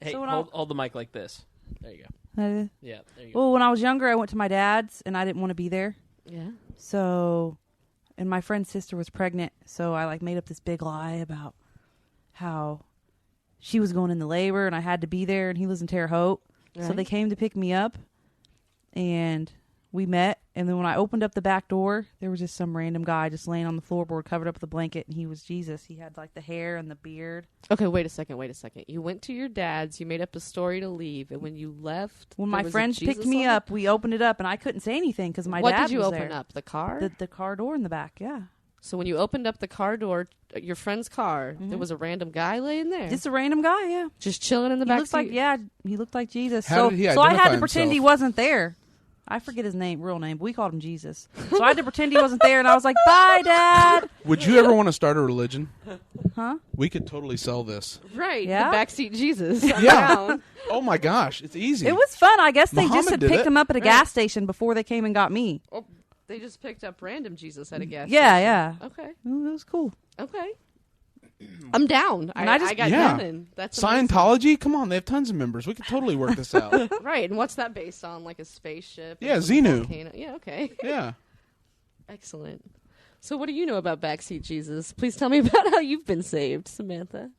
Hey, so when hold the mic like this. There you go. Yeah, there you go. well, when I was younger, I went to my dad's, and I didn't want to be there. Yeah. So, and my friend's sister was pregnant, so I like made up this big lie about how she was going into labor, and I had to be there, and he lives in Terre Haute. So Right. they came to pick me up, and we met. And then when I opened up the back door, there was just some random guy just laying on the floorboard, covered up with a blanket, and he was Jesus. He had like the hair and the beard. Okay, wait a second. You went to your dad's, you made up a story to leave, and when you left... When there my was a friends Jesus picked me on it? up, we opened it up, and I couldn't say anything because my What dad did you was open there. up? The car? The car door in the back, yeah. So when you opened up the car door, your friend's car, there was a random guy laying there, Just a random guy, yeah. just chilling in the He back looked seat. like, yeah, he looked like Jesus. How so did he so I had identify to pretend himself? he wasn't there. I forget his real name, but we called him Jesus. So I had to pretend he wasn't there, and I was like, bye, Dad. Would you ever want to start a religion? Huh? We could totally sell this. Right, Yeah? the backseat Jesus. I'm Yeah. down. Oh, my gosh. It's easy. It was fun. I guess they Muhammad just had did picked it. him up at a gas station before they came and got me. Oh, they just picked up random Jesus at a gas Yeah, station. yeah. Okay, It was cool. okay. I'm down. And I I just- got Yeah. nothing. That's amazing. Scientology? Come on. They have tons of members. We could totally work this out. Right, and what's that based on? Like a spaceship? Yeah, and some Xenu. volcano? Yeah, okay. Yeah. Excellent. So what do you know about backseat Jesus? Please tell me about how you've been saved, Samantha.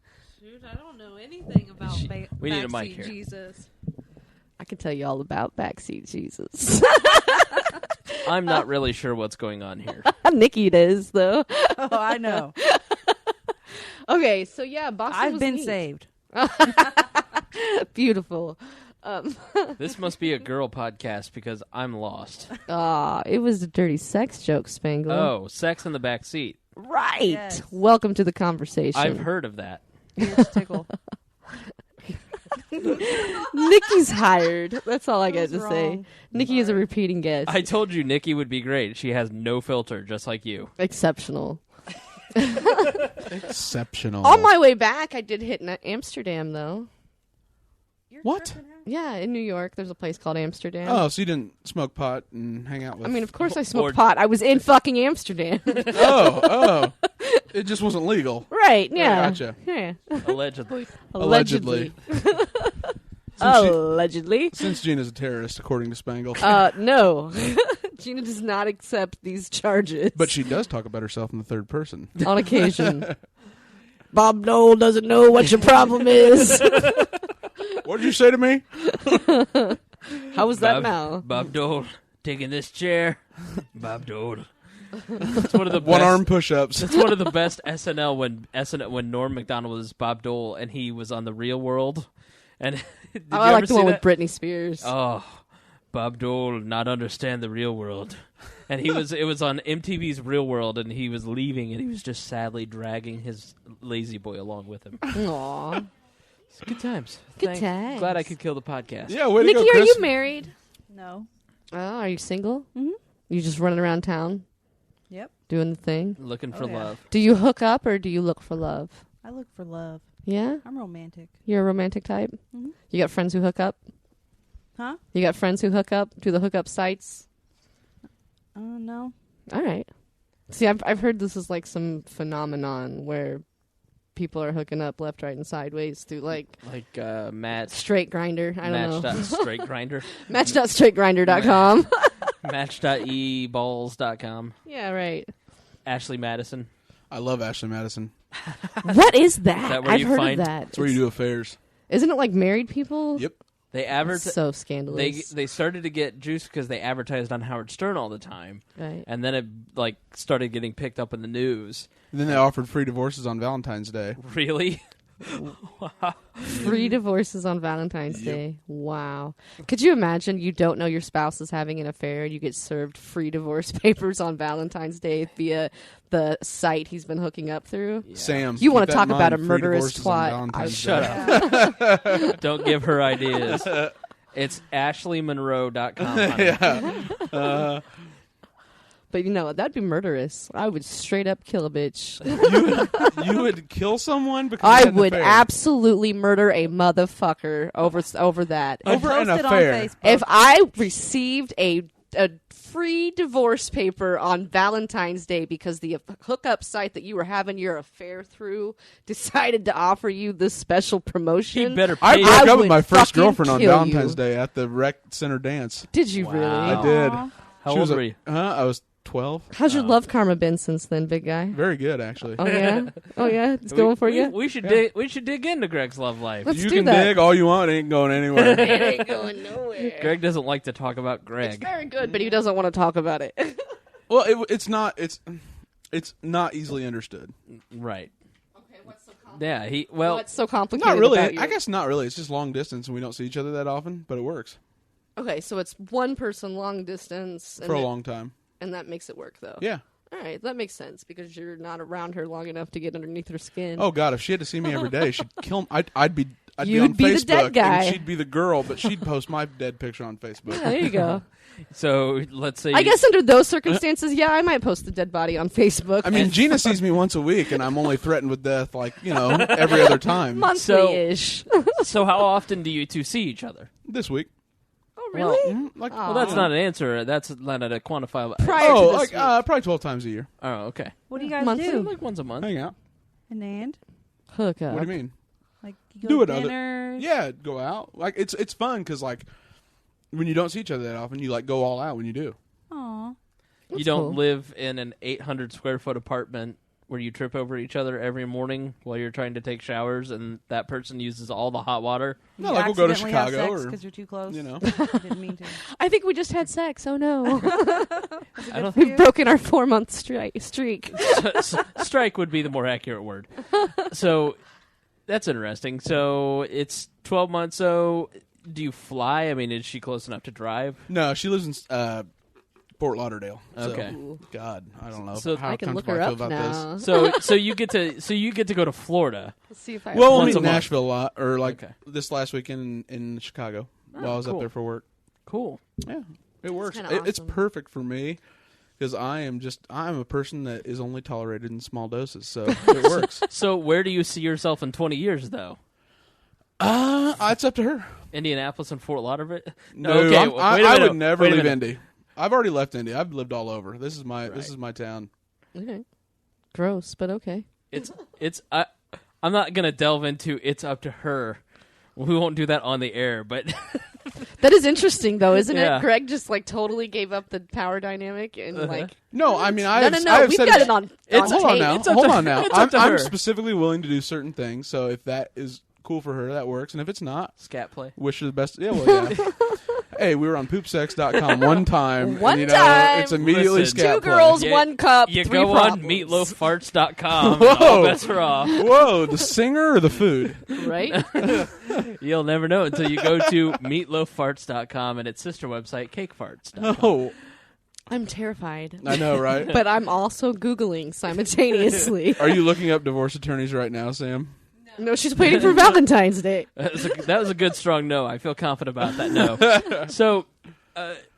Shoot, I don't know anything about We need a mic backseat here. Jesus. I can tell you all about backseat Jesus. I'm not really sure what's going on here. Nikki does, though. Oh, I know. Okay, so yeah, Boston I've was been neat. saved. Beautiful. This must be a girl podcast because I'm lost. It was a dirty sex joke, Spangler. Oh, sex in the back seat. Right. Yes. Welcome to the conversation. I've heard of that. Ears tickle. Nikki's hired. That's all I got to was say. wrong. Nikki is a repeating guest. I told you Nikki would be great. She has no filter, just like you. Exceptional. Exceptional. On my way back, I did hit Amsterdam, though. What? Yeah, in New York, there's a place called Amsterdam. Oh, so you didn't smoke pot and hang out with... I mean, of course I smoked Or- pot. I was in fucking Amsterdam. Oh. It just wasn't legal. Right, yeah. Gotcha. Yeah. Allegedly. Allegedly. Allegedly. Since Gena's a terrorist, according to Spangle. No. Gena does not accept these charges. But she does talk about herself in the third person. on occasion. Bob Dole doesn't know what your problem is. What did you say to me? How was that now? Bob Dole taking this chair. Bob Dole. It's one of the One best, arm push-ups. It's one of the best SNL when Norm Macdonald was Bob Dole and he was on The Real World. And did I you like ever the see one that? with Britney Spears. Oh, Bob Dole not understand the real world. And it was on MTV's Real World, and he was leaving, and he was just sadly dragging his lazy boy along with him. Aw. It's good times. Good times. Glad I could kill the podcast. Yeah, way to Nikki, go, are Chris. you married? No. Oh, are you single? Mm-hmm. You just running around town Yep. doing the thing? Looking for yeah. love. Do you hook up or do you look for love? I look for love. Yeah? I'm romantic. You're a romantic type? Mm-hmm. You got friends who hook up? Huh? You got friends who hook up? Do the hookup sites? No. All right. See, I've heard this is like some phenomenon where people are hooking up left, right, and sideways through like Match. Straight Grinder. I don't know. Match.straightgrinder. Match.straightgrinder.com. Match.eballs.com. Yeah, right. Ashley Madison. I love Ashley Madison. What is that? Is that where I've you heard find- of that. That's where you do affairs. Isn't it like married people? Yep. They advertised. So scandalous. They started to get juice because they advertised on Howard Stern all the time, Right. and then it started getting picked up in the news. And then they offered free divorces on Valentine's Day. Really? Free divorces on Valentine's Day. Wow. Could you imagine you don't know your spouse is having an affair and you get served free divorce papers on Valentine's Day via the site he's been hooking up through? Yeah. Sam, You want keep to that talk in about a mind. Free murderous divorces on twat. Valentine's Shut Day. up. Don't give her ideas. It's AshleyMonroe.com. Yeah. But you know, that'd be murderous. I would straight up kill a bitch. You would kill someone because I you had an would affair. absolutely murder a motherfucker over that. Over an Post it on affair. Facebook. If I received a free divorce paper on Valentine's Day because the hookup site that you were having your affair through decided to offer you this special promotion, He better I pay. broke up would with my first fucking girlfriend on kill Valentine's you. Day at the rec center dance. Did you Wow. really? I did. Aw. How She was old were you? I was 12. How's your love karma been since then, big guy? Very good, actually. Oh yeah, oh yeah, it's going for you. We should Yeah. dig into Greg's love life. Let's you do can that. dig all you want. It ain't going anywhere. It ain't going nowhere. Greg doesn't like to talk about It's Greg. very good, but he doesn't want to talk about it. Well, it's not easily understood. Right. Okay, what's so complicated? Yeah. What's so complicated? Not really. about your- I guess not really. It's just long distance, and we don't see each other that often, but it works Okay, so it's one person long distance, and for a it- long time. and that makes it work though. Yeah. All right, that makes sense because you're not around her long enough to get underneath her skin. Oh God, if she had to see me every day, she'd kill me. I'd be You'd on be the Facebook, dead guy. and she'd be the girl, but she'd post my dead picture on Facebook. Yeah, there you go. So let's say. I guess under those circumstances, yeah, I might post the dead body on Facebook. I mean, Gena sees me once a week, and I'm only threatened with death, every other time. monthly-ish. So how often do you two see each other? This week. Oh, really? Mhm, Well, that's not an answer. That's not a quantifiable. Prior to this week. probably 12 times a year. Oh, okay. What do you guys Monthly? do? Like once a month. Hang out. And Hook up. What do you mean? like you Do go it to other- dinners. Yeah, go out. It's fun because when you don't see each other that often, you go all out when you do. Aw. You That's don't cool. live in an 800 square foot apartment where you trip over each other every morning while you're trying to take showers, and that person uses all the hot water. No, we'll go to Accidentally have Chicago sex or 'cause you're too close. Didn't mean to. I think we just had sex. Oh no, I don't we've broken our 4-month streak. strike would be the more accurate word. So that's interesting. So it's 12 months. So do you fly? I mean, is she close enough to drive? No, she lives in Fort Lauderdale. Okay. So, God, I don't know So how I can look comfortable her I feel up about now. So you get to go to Florida. Let's see if I. this. Well, we'll Once meet a in month. Nashville a lot, or Okay. this last weekend in Chicago while I was cool. up there for work. Cool. Yeah, it works. kinda It's awesome. perfect for me because I'm a person that is only tolerated in small doses, so it works. So where do you see yourself in 20 years, though? It's up to her. Indianapolis and Fort Lauderdale? No, Okay, I wait a minute, would never wait a leave minute. Indy. I've already left Indy. I've lived all over. This is my town. Okay. Gross, but okay. I'm not gonna delve into it's up to her. We won't do that on the air, but That is interesting, though, isn't Yeah. it? Greg just totally gave up the power dynamic and No, I mean I no, have, no, I have we've said got it on. Hold on now. It's up Hold to- on now. it's up to her. I'm specifically willing to do certain things. So if that is cool for her, that works. And if it's not, scat play. wish her the best. Yeah, well, yeah. Hey, we were on poopsex.com one time. One and, time. It's immediately Listen, scat Two play. girls, You- one cup, You three go problems. on meatloaffarts.com. Whoa. All bets are off. Whoa, the singer or the food? right? You'll never know until you go to meatloaffarts.com and its sister website, cakefarts.com. Oh, I'm terrified. I know, right? But I'm also Googling simultaneously. Are you looking up divorce attorneys right now, Sam? No, she's waiting for Valentine's Day. That was a good, strong no. I feel confident about that no. So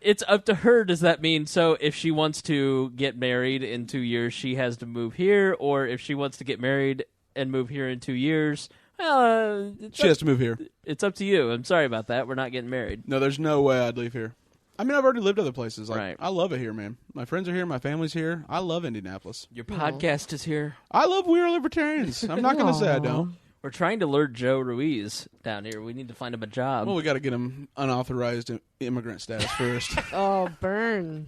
it's up to her. Does that mean, so if she wants to get married in 2 years, she has to move here? Or if she wants to get married and move here in 2 years, well, She has to move here. it's up to you. I'm sorry about that. We're not getting married. No, there's no way I'd leave here. I mean, I've already lived other places. Like, Right. I love it here, man. My friends are here. My family's here. I love Indianapolis. Your podcast is here. I love We Are Libertarians. I'm not going to say I don't. We're trying to lure Joe Ruiz down here. We need to find him a job. Well, we got to get him unauthorized immigrant status first. Oh, burn.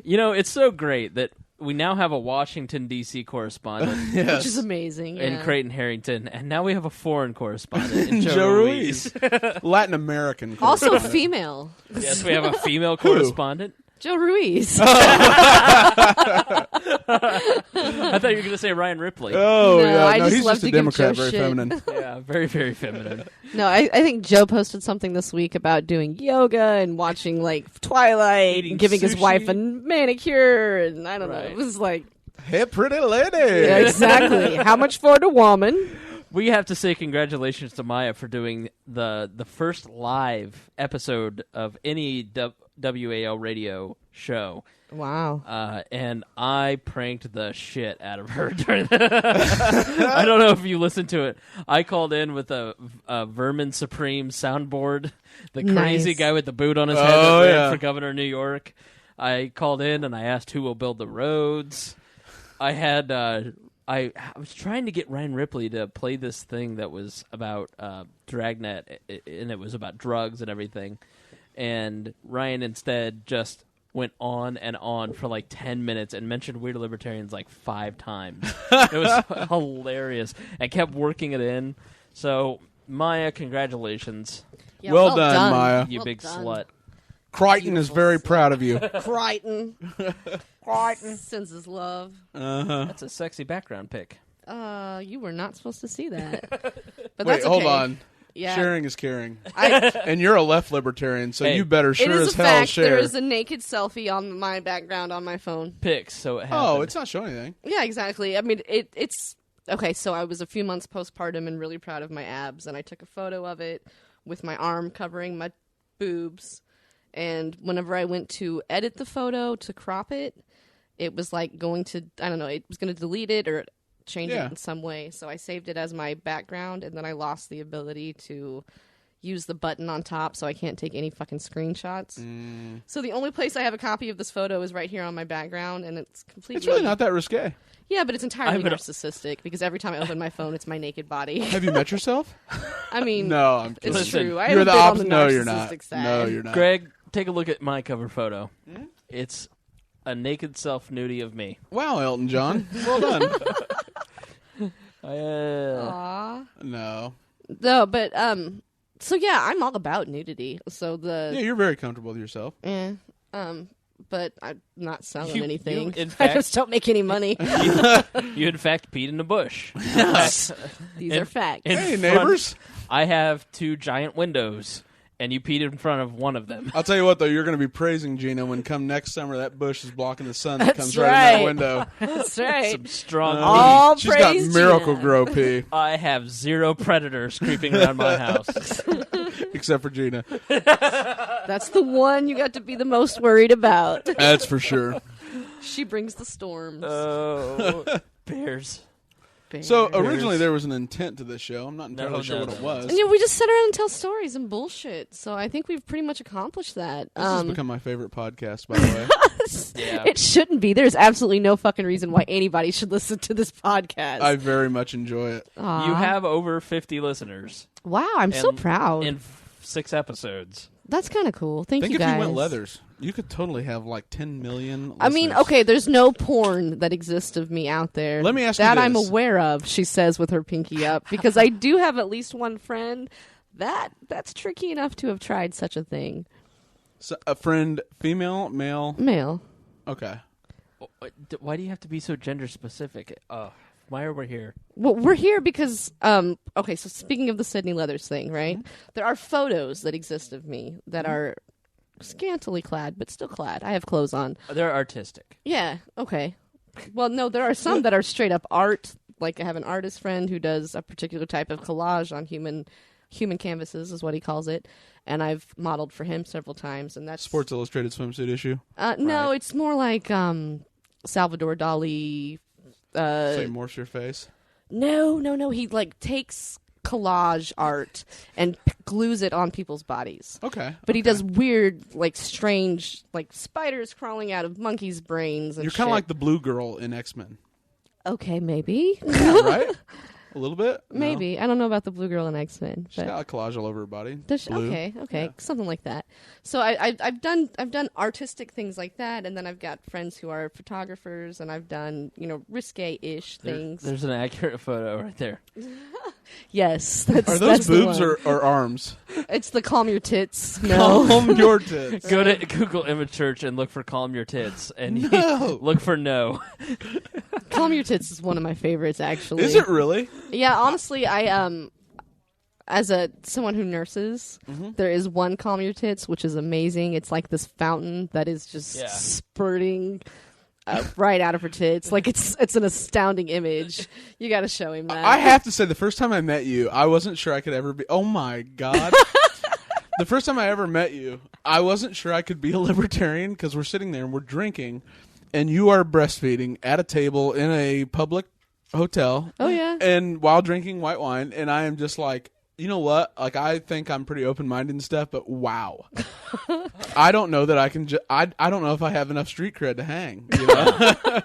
You know, it's so great that we now have a Washington, D.C. correspondent Yes. Which is amazing. in Yeah. Creighton Harrington, and now we have a foreign correspondent in Joe, Joe Ruiz. Latin American. Also female. Yes, we have a female correspondent. Joe Ruiz. I thought you were going to say Ryan Ripley. Oh, No, yeah. I No, just he's love just a to give Democrat, Joe very shit. feminine. Yeah, very, very feminine. No, I think Joe posted something this week about doing yoga and watching like Twilight Eating and giving his sushi. wife a manicure, and I don't know. Right. It was like, Hey, pretty lady. yeah, exactly. How much for the woman? We have to say congratulations to Maya for doing the first live episode of any WAL radio show. Wow. And I pranked the shit out of her during I don't know if you listened to it. I called in with a Vermin Supreme soundboard, the crazy Nice. guy with the boot on his head Oh, that ran yeah. for governor of New York. I called in and I asked who will build the roads. I had I was trying to get Ryan Ripley to play this thing that was about Dragnet, and it was about drugs and everything. And Ryan instead just went on and on for like 10 minutes and mentioned Weird Libertarians like 5 times. It was hilarious. And kept working it in. So, Maya, congratulations, Yeah, Well done, Maya. you Well big done. slut. Crichton is very proud of you. Crichton. Crichton sends his love. Uh-huh. That's a sexy background pic. You were not supposed to see that. But Wait, that's okay. hold on. Yeah. Sharing is caring. I, And you're a left libertarian, so Hey, you better it sure is as a hell fact. share. There is a naked selfie on my background on my phone. Pics, so it happened. Oh, it's not showing anything. Yeah, exactly. I mean, it's okay. So I was a few months postpartum and really proud of my abs, and I took a photo of it with my arm covering my boobs. And whenever I went to edit the photo to crop it, it was like going to, I don't know, it was going to delete it or change Yeah. it in some way. So I saved it as my background, and then I lost the ability to use the button on top, so I can't take any fucking screenshots. So the only place I have a copy of this photo is right here on my background, and it's completely... It's really not that risque. Yeah, but it's entirely I would- narcissistic because every time I open my phone, it's my naked body. Have you met yourself? I mean, No, I'm kidding. it's Listen, true. I You're haven't the been on opposite. the No, you're not. narcissistic side. No, you're not. Greg, take a look at my cover photo. It's a naked self-nudie of me. Wow, Elton John. Well done. Aw. No. No, but so yeah, I'm all about nudity. So Yeah, the you're very comfortable with yourself. but I'm not selling You- anything. you, in I fact- just don't make any money. You, in fact, peed in the bush. These In- are facts. in Hey, front- neighbors. I have 2 giant windows, and you peed in front of one of them. I'll tell you what, though, you're going to be praising Gena when come next summer that bush is blocking the sun that That's comes right in that right. window. That's right. Some strong All She's got praise miracle Gena. grow pee, I have 0 predators creeping around my house. except for Gena. That's the one you got to be the most worried about. That's for sure. She brings the storms. Oh, bears. So originally there was an intent to this show. I'm not entirely No, sure no, what it no. was. And we just sit around and tell stories and bullshit. So I think we've pretty much accomplished that. This has become my favorite podcast, by the way. Yeah. It shouldn't be. There's absolutely no fucking reason why anybody should listen to this podcast. I very much enjoy it. Aw. You have over 50 listeners Wow, I'm so And- proud. in 6 episodes. That's kind of cool. Thank Think you if guys. you went leathers, you could totally have like 10 million I mean, listeners. okay, there's no porn that exists of me out there. Let me ask you that I'm this. aware of, she says with her pinky up, because I do have at least one friend that's tricky enough to have tried such a thing. So, a friend, female, male. Male. Okay. Why do you have to be so gender specific? Why are we here? Well, we're here because, okay, so speaking of the Sydney Leathers thing, right? There are photos that exist of me that are scantily clad, but still clad. I have clothes on. They're artistic. Yeah, okay. Well, no, there are some that are straight up art. Like I have an artist friend who does a particular type of collage on human canvases, is what he calls it, and I've modeled for him several times. And that's Sports Illustrated swimsuit issue. No, it's more like Salvador Dali. Say morphs your face. No. He like takes collage art and glues it on people's bodies. Okay. But he does weird, like strange, like spiders crawling out of monkeys' brains. And You're kind of like the blue girl in X-Men. Okay, maybe. Yeah, right? A little bit? No? Maybe. I don't know about the blue girl in X-Men. She's got a collage all over her body. Okay, Yeah. something like that. So I've done artistic things like that, and then I've got friends who are photographers, and I've done risque-ish things. There's an accurate photo right there. Yes, Are those that's the boobs one. or arms? It's the calm your tits. No, Calm your tits. Go to Google image search and look for "calm your tits" and No. look for no. calm your tits is one of my favorites, actually. Is it really? Yeah, honestly, I as someone who nurses, there is one calm your tits, which is amazing. It's like this fountain that is just spurting right out of her tits. Like it's an astounding image. You got to show him that. I have to say, the first time I met you, I wasn't sure I could ever be. Oh my God. The first time I ever met you, I wasn't sure I could be a libertarian because we're sitting there and we're drinking, and you are breastfeeding at a table in a public hotel. Oh yeah. And while drinking white wine, and I am just like, you know what? Like, I think I'm pretty open-minded and stuff, but wow. I don't know that I can I don't know if I have enough street cred to hang, you know?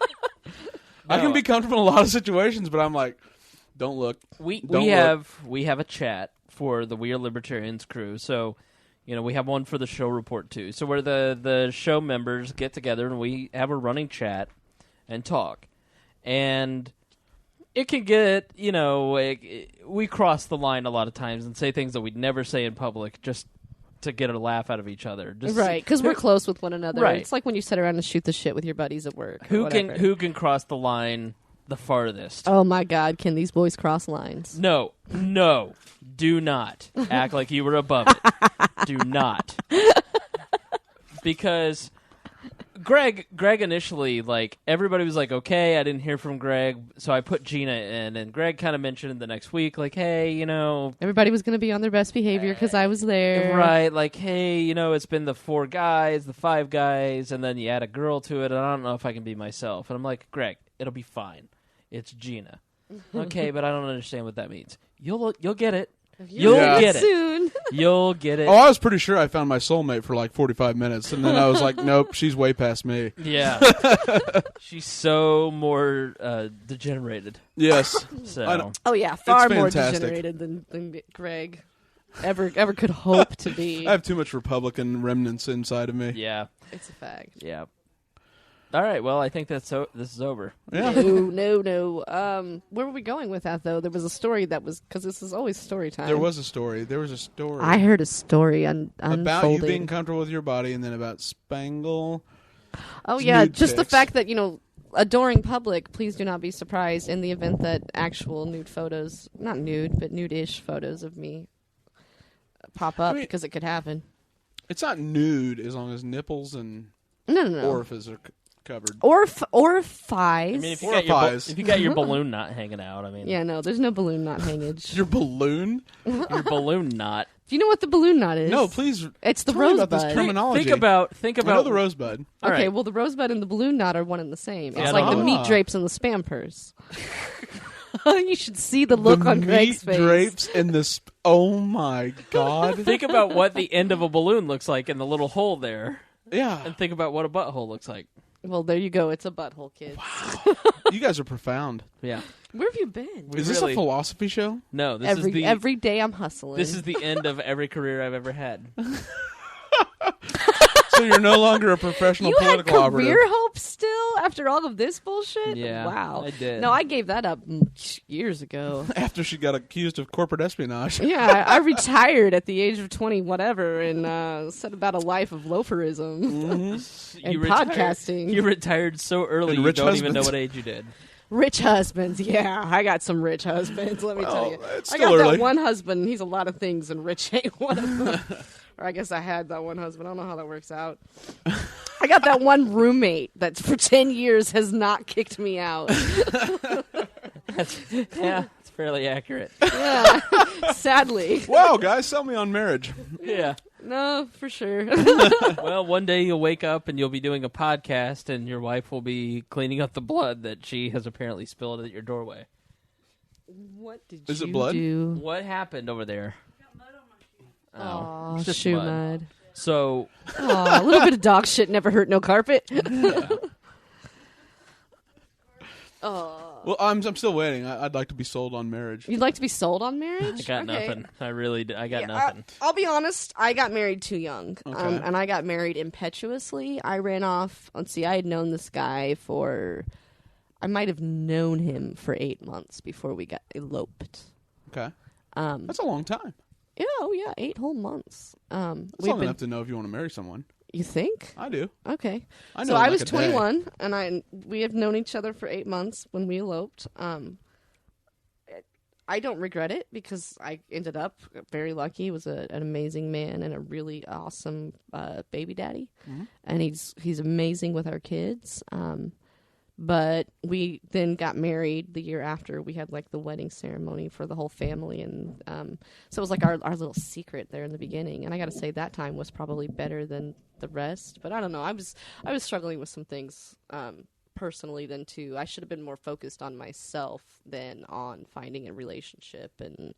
I can be comfortable in a lot of situations, but I'm like, don't look. We Don't have a chat for the We Are Libertarians crew. So, we have one for the show report too. So where the show members get together and we have a running chat and talk. And it can get, we cross the line a lot of times and say things that we'd never say in public just to get a laugh out of each other. Right, because we're close with one another. Right. It's like when you sit around and shoot the shit with your buddies at work. Who can cross the line the farthest? Oh my God, can these boys cross lines? No, do not act like you were above it. Do not. Because Greg initially, like, everybody was like, okay, I didn't hear from Greg, so I put Gena in, and Greg kind of mentioned the next week, like, hey, everybody was going to be on their best behavior because I was there. Right, like, hey, it's been the 4 guys, the 5 guys, and then you add a girl to it, and I don't know if I can be myself. And I'm like, Greg, it'll be fine. It's Gena. Okay, but I don't understand what that means. You'll get it. You'll get it soon. You'll get it. Oh, I was pretty sure I found my soulmate for like 45 minutes, and then I was like, nope, she's way past me. Yeah. She's so more degenerated. Yes. So. Oh, yeah, far more fantastic. degenerated than Greg ever could hope to be. I have too much Republican remnants inside of me. Yeah. It's a fact. Yeah. All right, well, I think this is over. Yeah. No. Where were we going with that, though? There was a story that was, because this is always story time. There was a story. I heard a story about unfolding. you being comfortable with your body, and then about Spangle. Oh, yeah, nude just the pics. fact that, adoring public, please do not be surprised in the event that actual nude photos, not nude, but nude-ish photos of me pop up, because it could happen. It's not nude as long as nipples and No. orifices are covered. Or I thighs. mean, if Or thighs. you got your balloon knot hanging out, Yeah, no, there's no balloon knot hangage. Your balloon? your balloon knot. Do you know what the balloon knot is? No, please. It's the tell me about this rosebud. terminology. Think about. I know the rosebud. All Okay, right. well, the rosebud and the balloon knot are one and the same. It's Yeah, like the no. meat drapes and the spam purse. You should see the look the on Greg's meat face. drapes and the oh my God. Think about what the end of a balloon looks like in the little hole there, Yeah. and think about what a butthole looks like. Well, there you go. It's a butthole, kids. You guys are profound. Yeah. Where have you been? We Is this a philosophy show? No, this is the every day I'm hustling. this is the end of every career I've ever had. So you're no longer a professional you had political career operative. hope still after all of this bullshit? Yeah, Wow. I did. No, I gave that up years ago. After she got accused of corporate espionage. Yeah, I retired at the age of 20 whatever and set about a life of loaferism and podcasting. You retired so early And you rich don't even know husbands. what age you did. Rich husbands, yeah. I got some rich husbands, let me tell you. It's I still got early. that one husband, he's a lot of things, and rich ain't one of them. Or I guess I had that one husband. I don't know how that works out. I got that one roommate that for 10 years has not kicked me out. Yeah, it's fairly accurate. Yeah, sadly. Wow, guys, sell me on marriage. Yeah. No, for sure. Well, one day you'll wake up and you'll be doing a podcast and your wife will be cleaning up the blood that she has apparently spilled at your doorway. What did Is you it blood? do? What happened over there? Oh, it's just shoe mud. mud. So, Oh, a little bit of dog shit never hurt no carpet. Oh. Well, I'm still waiting. I'd like to be sold on marriage. You'd like to be sold on marriage? I got Okay. nothing. I got Yeah, nothing. I'll be honest. I got married too young, Okay. and I got married impetuously. I ran off. Let's see. I had known this guy I might have known him for 8 months before we got eloped. Okay. Um, That's a long time. yeah, oh yeah, 8 whole months. That's long enough to know if you want to marry someone. You think? I do. Okay. I know So in I like was a day. 21, and we have known each other for 8 months when we eloped. I don't regret it because I ended up very lucky. He was an amazing man and a really awesome baby daddy, and he's amazing with our kids. But we then got married the year after. We had like the wedding ceremony for the whole family, and so it was like our little secret there in the beginning. And I got to say that time was probably better than the rest. But I don't know. I was struggling with some things personally then too. I should have been more focused on myself than on finding a relationship and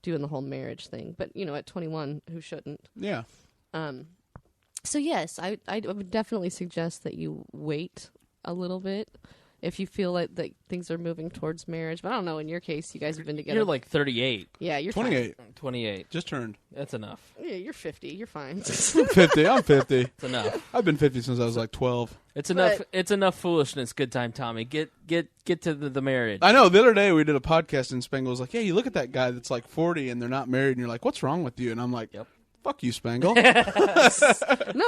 doing the whole marriage thing. But at 21, who shouldn't? Yeah. So yes, I would definitely suggest that you wait a little bit if you feel like that things are moving towards marriage. But I don't know. In your case, you guys have been together. You're like 38. Yeah, you're 28. 28. Just turned. That's enough. Fine. Yeah, you're 50. You're fine. I'm 50. I'm 50. It's enough. I've been 50 since I was like 12. It's enough. It's enough foolishness. Good time, Tommy. Get to the marriage. I know. The other day we did a podcast and Spangle was like, "Yeah, you look at that guy that's like 40 and they're not married," and you're like, "What's wrong with you?" And I'm like, Yep. Fuck you, Spangle. No,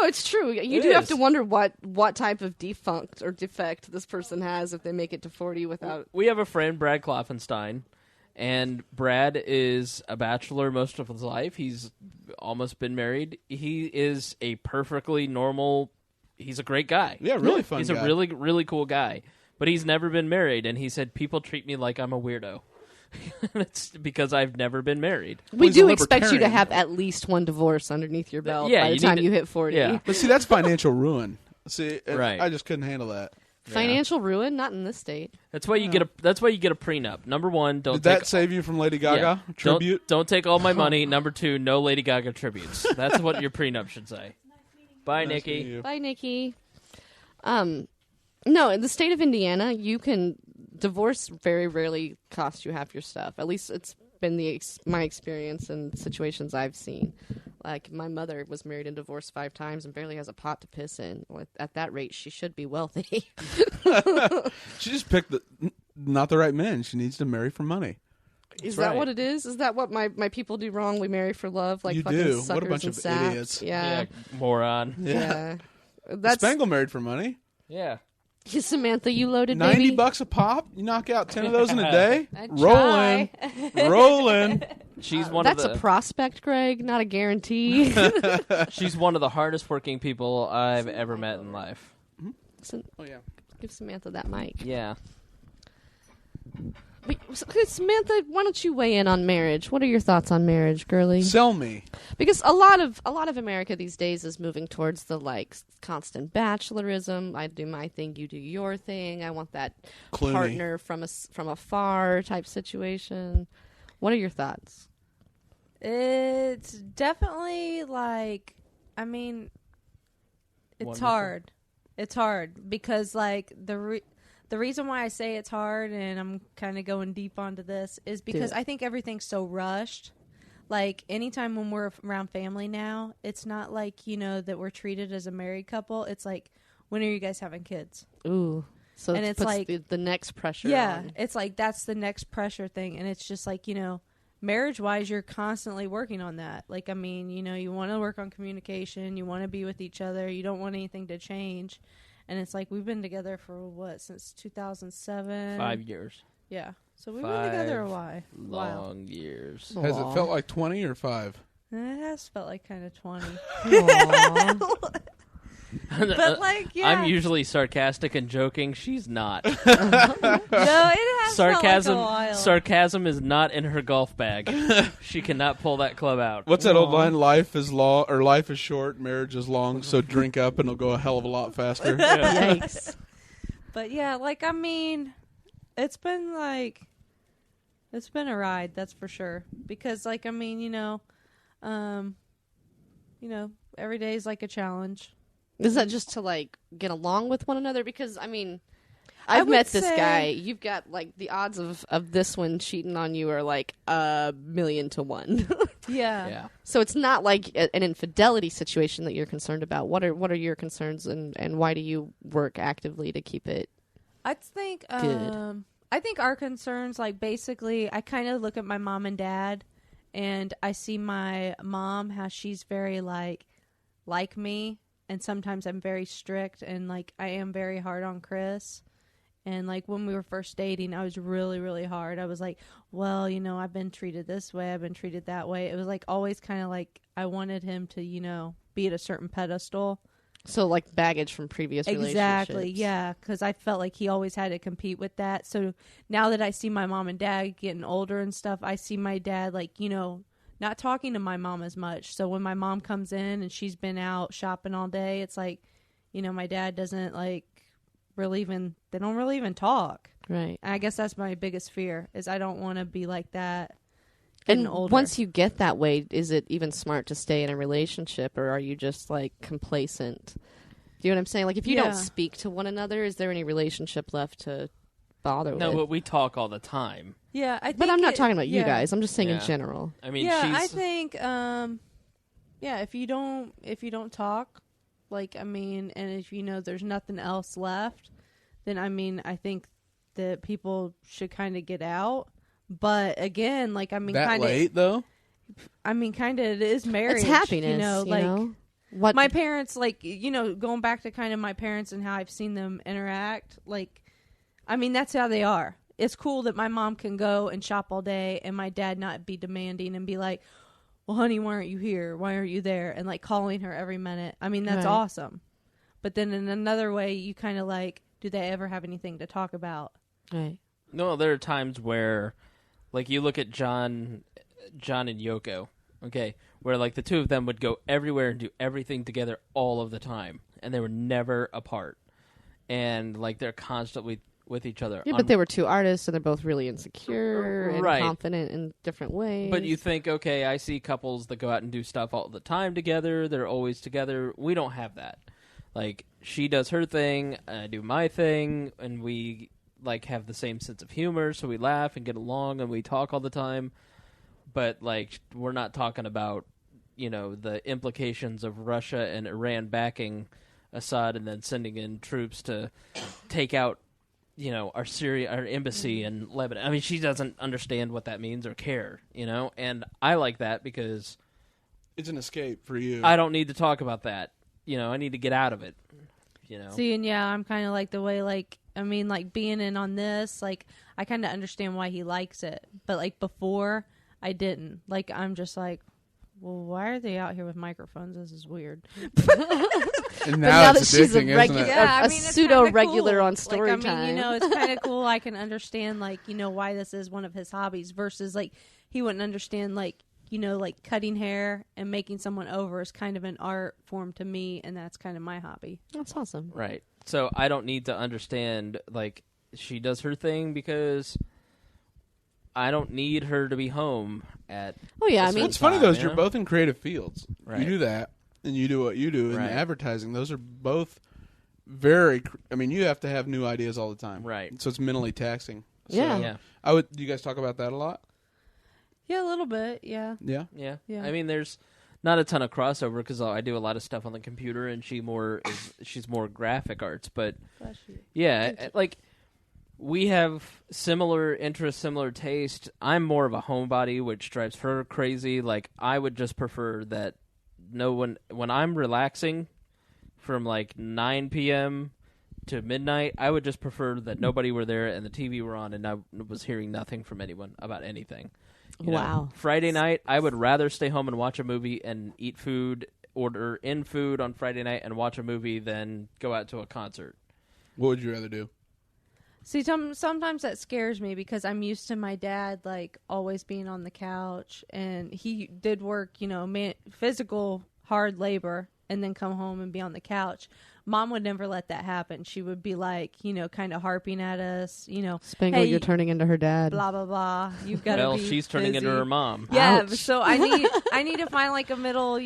it's true. You do have to wonder what type of defect this person has if they make it to 40 without. We have a friend, Brad Kloffenstein, and Brad is a bachelor most of his life. He's almost been married. He is a perfectly normal. He's a great guy. Yeah, really fun. He's guy. a really, really cool guy. But he's never been married, and he said people treat me like I'm a weirdo. It's because I've never been married. We He's do a expect you to libertarian. have at least one divorce underneath your belt Yeah, by the you time need you to- hit 40. Yeah. But see, that's financial ruin. See, Right. I just couldn't handle that. Financial ruin? Not in this state. That's why you get a. That's why you get a prenup. Number one, don't Did take. that save you from Lady Gaga tribute? Don't take all my money. Number two, no Lady Gaga tributes. That's what your prenup should say. Bye, Nice meeting Nikki. you. Bye, Nikki. No, in the state of Indiana, you can divorce very rarely cost you half your stuff. At least it's been my experience and situations I've seen. Like my mother was married and divorced 5 times and barely has a pot to piss in. At that rate, she should be wealthy. She just picked not the right men. She needs to marry for money. Is right. that what it is? Is that what my people do wrong? We marry for love, like You fucking do. suckers What a bunch and of saps? idiots. Yeah, moron. yeah. That's Spangle married for money. Yeah. Samantha. You loaded, $90 baby. a pop. You knock out 10 of those in a day. I'd Rolling, rolling. She's one That's of the. a prospect, Greg, not a guarantee. She's one of the hardest working people I've ever met in life. Oh yeah. Give Samantha that mic. Yeah. But, Samantha, why don't you weigh in on marriage? What are your thoughts on marriage, girly? Sell me. Because a lot of America these days is moving towards the constant bachelorism. I do my thing, you do your thing. I want that Clooney. partner from afar type situation. What are your thoughts? It's definitely it's Wonderful. hard. It's hard because the reason why I say it's hard, and I'm kind of going deep onto this, is because I think everything's so rushed. Like, anytime when we're around family now, it's not like, that we're treated as a married couple. It's like, when are you guys having kids? Ooh. So And it it's puts like- the next pressure Yeah, on. it's like that's the next pressure thing. And it's just like, marriage-wise, you're constantly working on that. Like, you want to work on communication. You want to be with each other. You don't want anything to change. And it's like, we've been together for, since 2007? 5 years. Yeah. So we've been together a while. Long years. Has it Aw. felt like 20 or 5? It has felt like kind of 20. Aw. But like, yeah. I'm usually sarcastic and joking. She's not. No, it has Sarcasm. felt like a while. Sarcasm is not in her golf bag. She cannot pull that club out. What's that old line? Life is long, or life is short, marriage is long. So drink up, and it'll go a hell of a lot faster. Yikes. But yeah, like, I mean, it's been a ride, that's for sure. Because, like, I mean, every day is like a challenge. Is that just to like get along with one another? Because I mean, I I've would met this say- guy. You've got like the odds of this one cheating on you are like 1,000,000 to 1. Yeah. Yeah. So it's not like an infidelity situation that you're concerned about. What are your concerns, and why do you work actively to keep it? I think Good. I think our concerns, like, basically, I kind of look at my mom and dad, and I see my mom, how she's very like me, and sometimes I'm very strict, and like I am very hard on Chris. And like when we were first dating, I was really, really hard. I was like, well, I've been treated this way, I've been treated that way. It was like always kind of like I wanted him to, be at a certain pedestal. So like baggage from previous Exactly, relationships. yeah, because I felt like he always had to compete with that. So now that I see my mom and dad getting older and stuff, I see my dad like, not talking to my mom as much. So when my mom comes in and she's been out shopping all day, it's like, my dad doesn't like they don't really even talk. Right. And I guess that's my biggest fear, is I don't want to be like that. And older. once you get that way, is it even smart to stay in a relationship, or are you just like complacent? Do you know what I'm saying? Like if you Yeah. don't speak to one another, is there any relationship left to bother No, with? but we talk all the time. Yeah, I think But I'm not talking about you yeah. guys. I'm just saying in Yeah. general. I mean, yeah, she's I think if you don't talk, like, I mean, and if there's nothing else left, then I mean, I think that people should kind of get out. But again, like, I mean, That kind of late though. I mean, kind of it is marriage. It's happiness, like What my parents, like, going back to kind of my parents and how I've seen them interact, like, I mean, that's how they are. It's cool that my mom can go and shop all day and my dad not be demanding and be like, well, honey, why aren't you here? Why aren't you there? And like calling her every minute. I mean, that's Right. awesome. But then in another way, you kind of like, do they ever have anything to talk about? Right. No, there are times where, like, you look at John and Yoko, okay, where like the two of them would go everywhere and do everything together all of the time, and they were never apart, and like they're constantly with each other. Yeah, but they were two artists, and they're both really insecure and Right. confident in different ways. But you think, okay, I see couples that go out and do stuff all the time together. They're always together. We don't have that. Like, she does her thing, I do my thing, and we like have the same sense of humor, so we laugh and get along, and we talk all the time. But like, we're not talking about, the implications of Russia and Iran backing Assad and then sending in troops to take out, our embassy in Lebanon. I mean, she doesn't understand what that means or care, and I like that because It's an escape for you. I don't need to talk about that. I need to get out of it, See, and yeah, I'm kind of like the way, like, I mean, like, being in on this, like, I kind of understand why he likes it. But, like, before, I didn't. Like, I'm just like, well, why are they out here with microphones? This is weird. And now it's that she's a addicting, isn't regular- it? Yeah, I a mean, it's pseudo-regular kinda cool. on story like, I mean, time. it's kind of cool. I can understand, like, why this is one of his hobbies versus, like, he wouldn't understand, like, like cutting hair and making someone over is kind of an art form to me, and that's kind of my hobby. That's awesome. Right. So I don't need to understand, like, she does her thing because I don't need her to be home at... Oh yeah, I That's mean, What's funny though is you you're know? both in creative fields. Right. You do that, and you do what you do in Right. advertising. Those are both very. I mean, you have to have new ideas all the time. Right. So it's mentally taxing. Yeah. So Yeah. I would. Do you guys talk about that a lot? Yeah, a little bit, yeah. Yeah. Yeah. Yeah. I mean, there's not a ton of crossover because I do a lot of stuff on the computer, and she's more graphic arts. But yeah, like, we have similar interests, similar taste. I'm more of a homebody, which drives her crazy. Like, I would just prefer that no one, when I'm relaxing from like 9 p.m. to midnight, I would just prefer that nobody were there and the TV were on and I was hearing nothing from anyone about anything. You know, Wow. Friday night, I would rather stay home and watch a movie and eat food, order in food on Friday night and watch a movie than go out to a concert. What would you rather do? See, sometimes that scares me because I'm used to my dad like always being on the couch, and he did work, physical hard labor, and then come home and be on the couch. Mom would never let that happen. She would be like, kind of harping at us, Spangle, hey, you're turning into her dad. blah blah blah. You've got to Well, be she's turning busy. into her mom. Yeah, Ouch. so I need to find like a middle,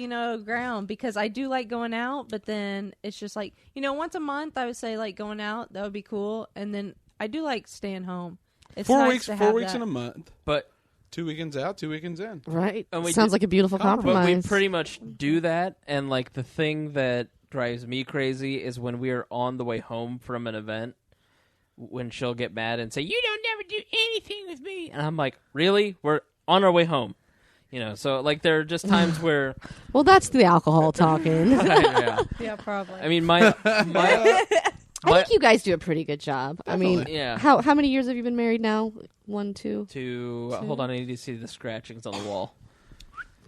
ground, because I do like going out, but then it's just like, once a month I would say like going out, that would be cool, and then I do like staying home. It's 4 nice weeks, to 4 have weeks that. in a month. But 2 weekends out, 2 weekends in. Right. And we Sounds did- like a beautiful compromise. But we pretty much do that, and like the thing that drives me crazy is when we are on the way home from an event, when she'll get mad and say, "You don't never do anything with me," and I'm like, "Really? We're on our way home." So like there are just times where, Well, that's the alcohol talking. yeah. Yeah, probably. I mean, my I think you guys do a pretty good job. I mean, yeah. how many years have you been married now? 1, 2? Hold on, I need to see the scratchings on the wall.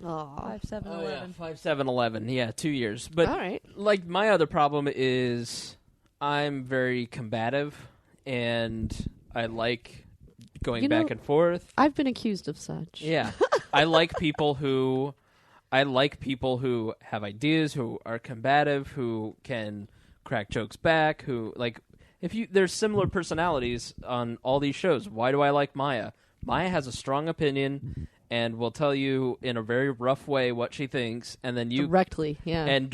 Oh, 5, 7, 11. 5, 7, 11. Yeah, 2 years. But all right. like my other problem is I'm very combative, and I like going back and forth. I've been accused of such. Yeah, I like people who have ideas, who are combative, who can crack jokes back, who like there's similar personalities on all these shows. Why do I like Maya? Maya has a strong opinion and will tell you in a very rough way what she thinks, and then you Directly, yeah. and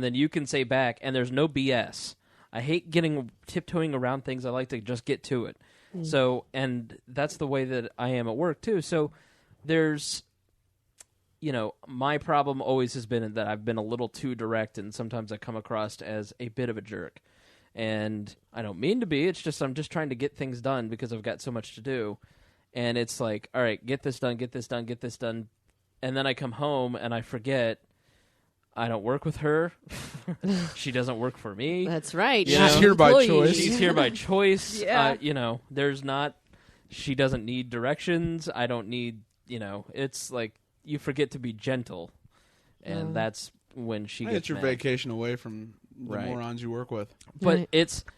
then you can say back, and there's no BS. I hate tiptoeing around things. I like to just get to it. So, and that's the way that I am at work too. So there's, my problem always has been that I've been a little too direct, and sometimes I come across as a bit of a jerk. And I don't mean to be. It's just I'm just trying to get things done because I've got so much to do. And it's like, all right, get this done, get this done, get this done. And then I come home and I forget I don't work with her. She doesn't work for me. That's right. You She's know? here by Employees. choice. She's here by choice. Yeah. There's not, she doesn't need directions. I don't need, it's like you forget to be gentle. And that's when she gets It's your mad. vacation away from the Right. morons you work with. But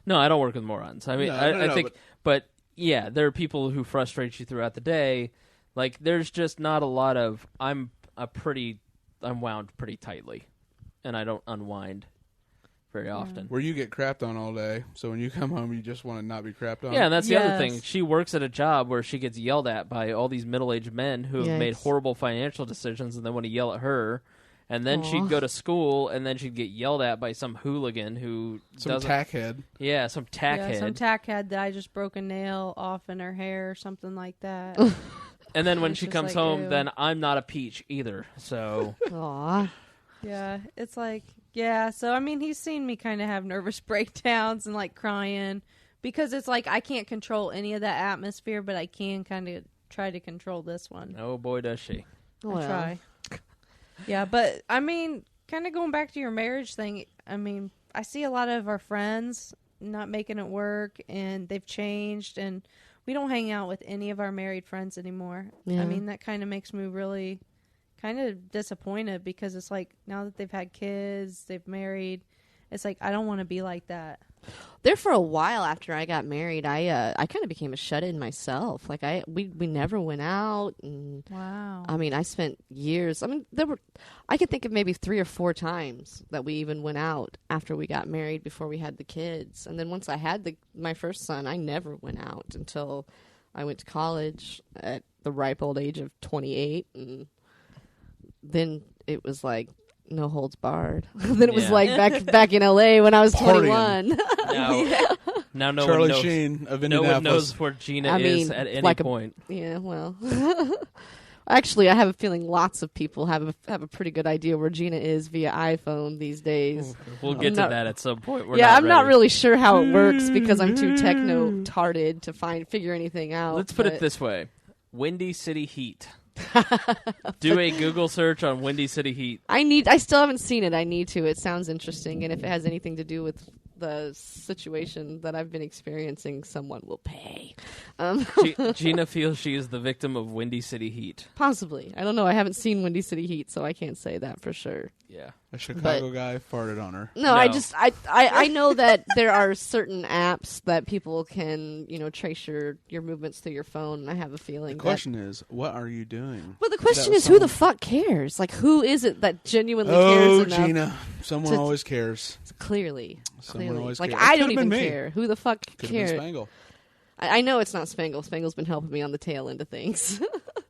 no, I don't work with morons. I mean, No, I think, but yeah, there are people who frustrate you throughout the day. Like, there's just not a lot of, I'm wound pretty tightly, and I don't unwind very often. Where you get crapped on all day, so when you come home, you just want to not be crapped on. Yeah, and that's the other thing. Yes. She works at a job where she gets yelled at by all these middle-aged men who have made Yikes. horrible financial decisions and then want to yell at her. And then Aw. she'd go to school, and then she'd get yelled at by some hooligan who Some doesn't. tackhead. Yeah, some tackhead. Yeah, some tackhead that I just broke a nail off in her hair or something like that. And then when It's she just comes like, home, ew. then I'm not a peach either. So Aw. Yeah, it's like, yeah. So, I mean, he's seen me kind of have nervous breakdowns and like crying because it's like I can't control any of that atmosphere, but I can kind of try to control this one. oh boy, does she. Well. I try. Yeah, but I mean, kind of going back to your marriage thing, I mean, I see a lot of our friends not making it work and they've changed, and we don't hang out with any of our married friends anymore. Yeah. I mean, that kind of makes me really kind of disappointed because it's like now that they've had kids, they've married, it's like I don't want to be like that. There for a while after I got married, I kind of became a shut-in myself. Like we never went out, and Wow. I mean, I spent years. I mean, I could think of maybe 3 or 4 times that we even went out after we got married before we had the kids. And then once I had my first son, I never went out until I went to college at the ripe old age of 28, and then it was like no holds barred. Then it was Yeah. like back in LA when I was Partying. 21. Now no Charlie one knows. Sheen of No Indianapolis. one knows where Gena I is mean, at any like point. Yeah, well, actually, I have a feeling lots of people have a pretty good idea where Gena is via iPhone these days. We'll get I'm to not- that at some point. I'm not really sure how it works because I'm too techno-tarded to figure anything out. Let's put it but- this way: Windy City Heat. Do a Google search on Windy City Heat. I still haven't seen it. I need to. It sounds interesting, and if it has anything to do with the situation that I've been experiencing, someone will pay. Gena feels she is the victim of Windy City Heat. Possibly. I don't know. I haven't seen Windy City Heat, so I can't say that for sure. Yeah. A Chicago guy farted on her. No, I know that there are certain apps that people can, trace your movements through your phone, and I have a feeling the question is, what are you doing? Well, the question is, who the fuck cares? Like, who is it that genuinely cares enough? Oh, Gena. Someone always cares. Clearly. Someone always like, cares. I don't even care. Who the fuck Could cares? have been Spangle. I know it's not Spangle. Spangle's been helping me on the tail end of things.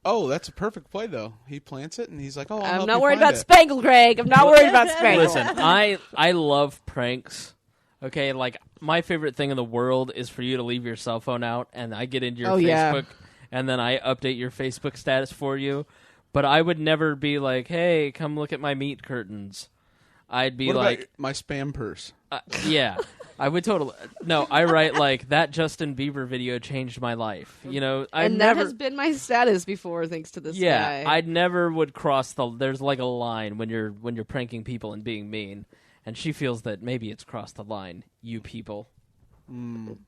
Oh, that's a perfect play, though. He plants it, and he's like, I'm not worried about Spangle, Greg. I'm not worried about Spangle. Listen, I love pranks. Okay, like, my favorite thing in the world is for you to leave your cell phone out, and I get into your Facebook, and then I update your Facebook status for you. But I would never be like, hey, come look at my meat curtains. I'd be what like... about my spam purse? Yeah. I would totally... No, I write, like, that Justin Bieber video changed my life. That has been my status before, thanks to this guy. Yeah, I never would cross the... There's, like, a line when you're pranking people and being mean. And she feels that maybe it's crossed the line, you people.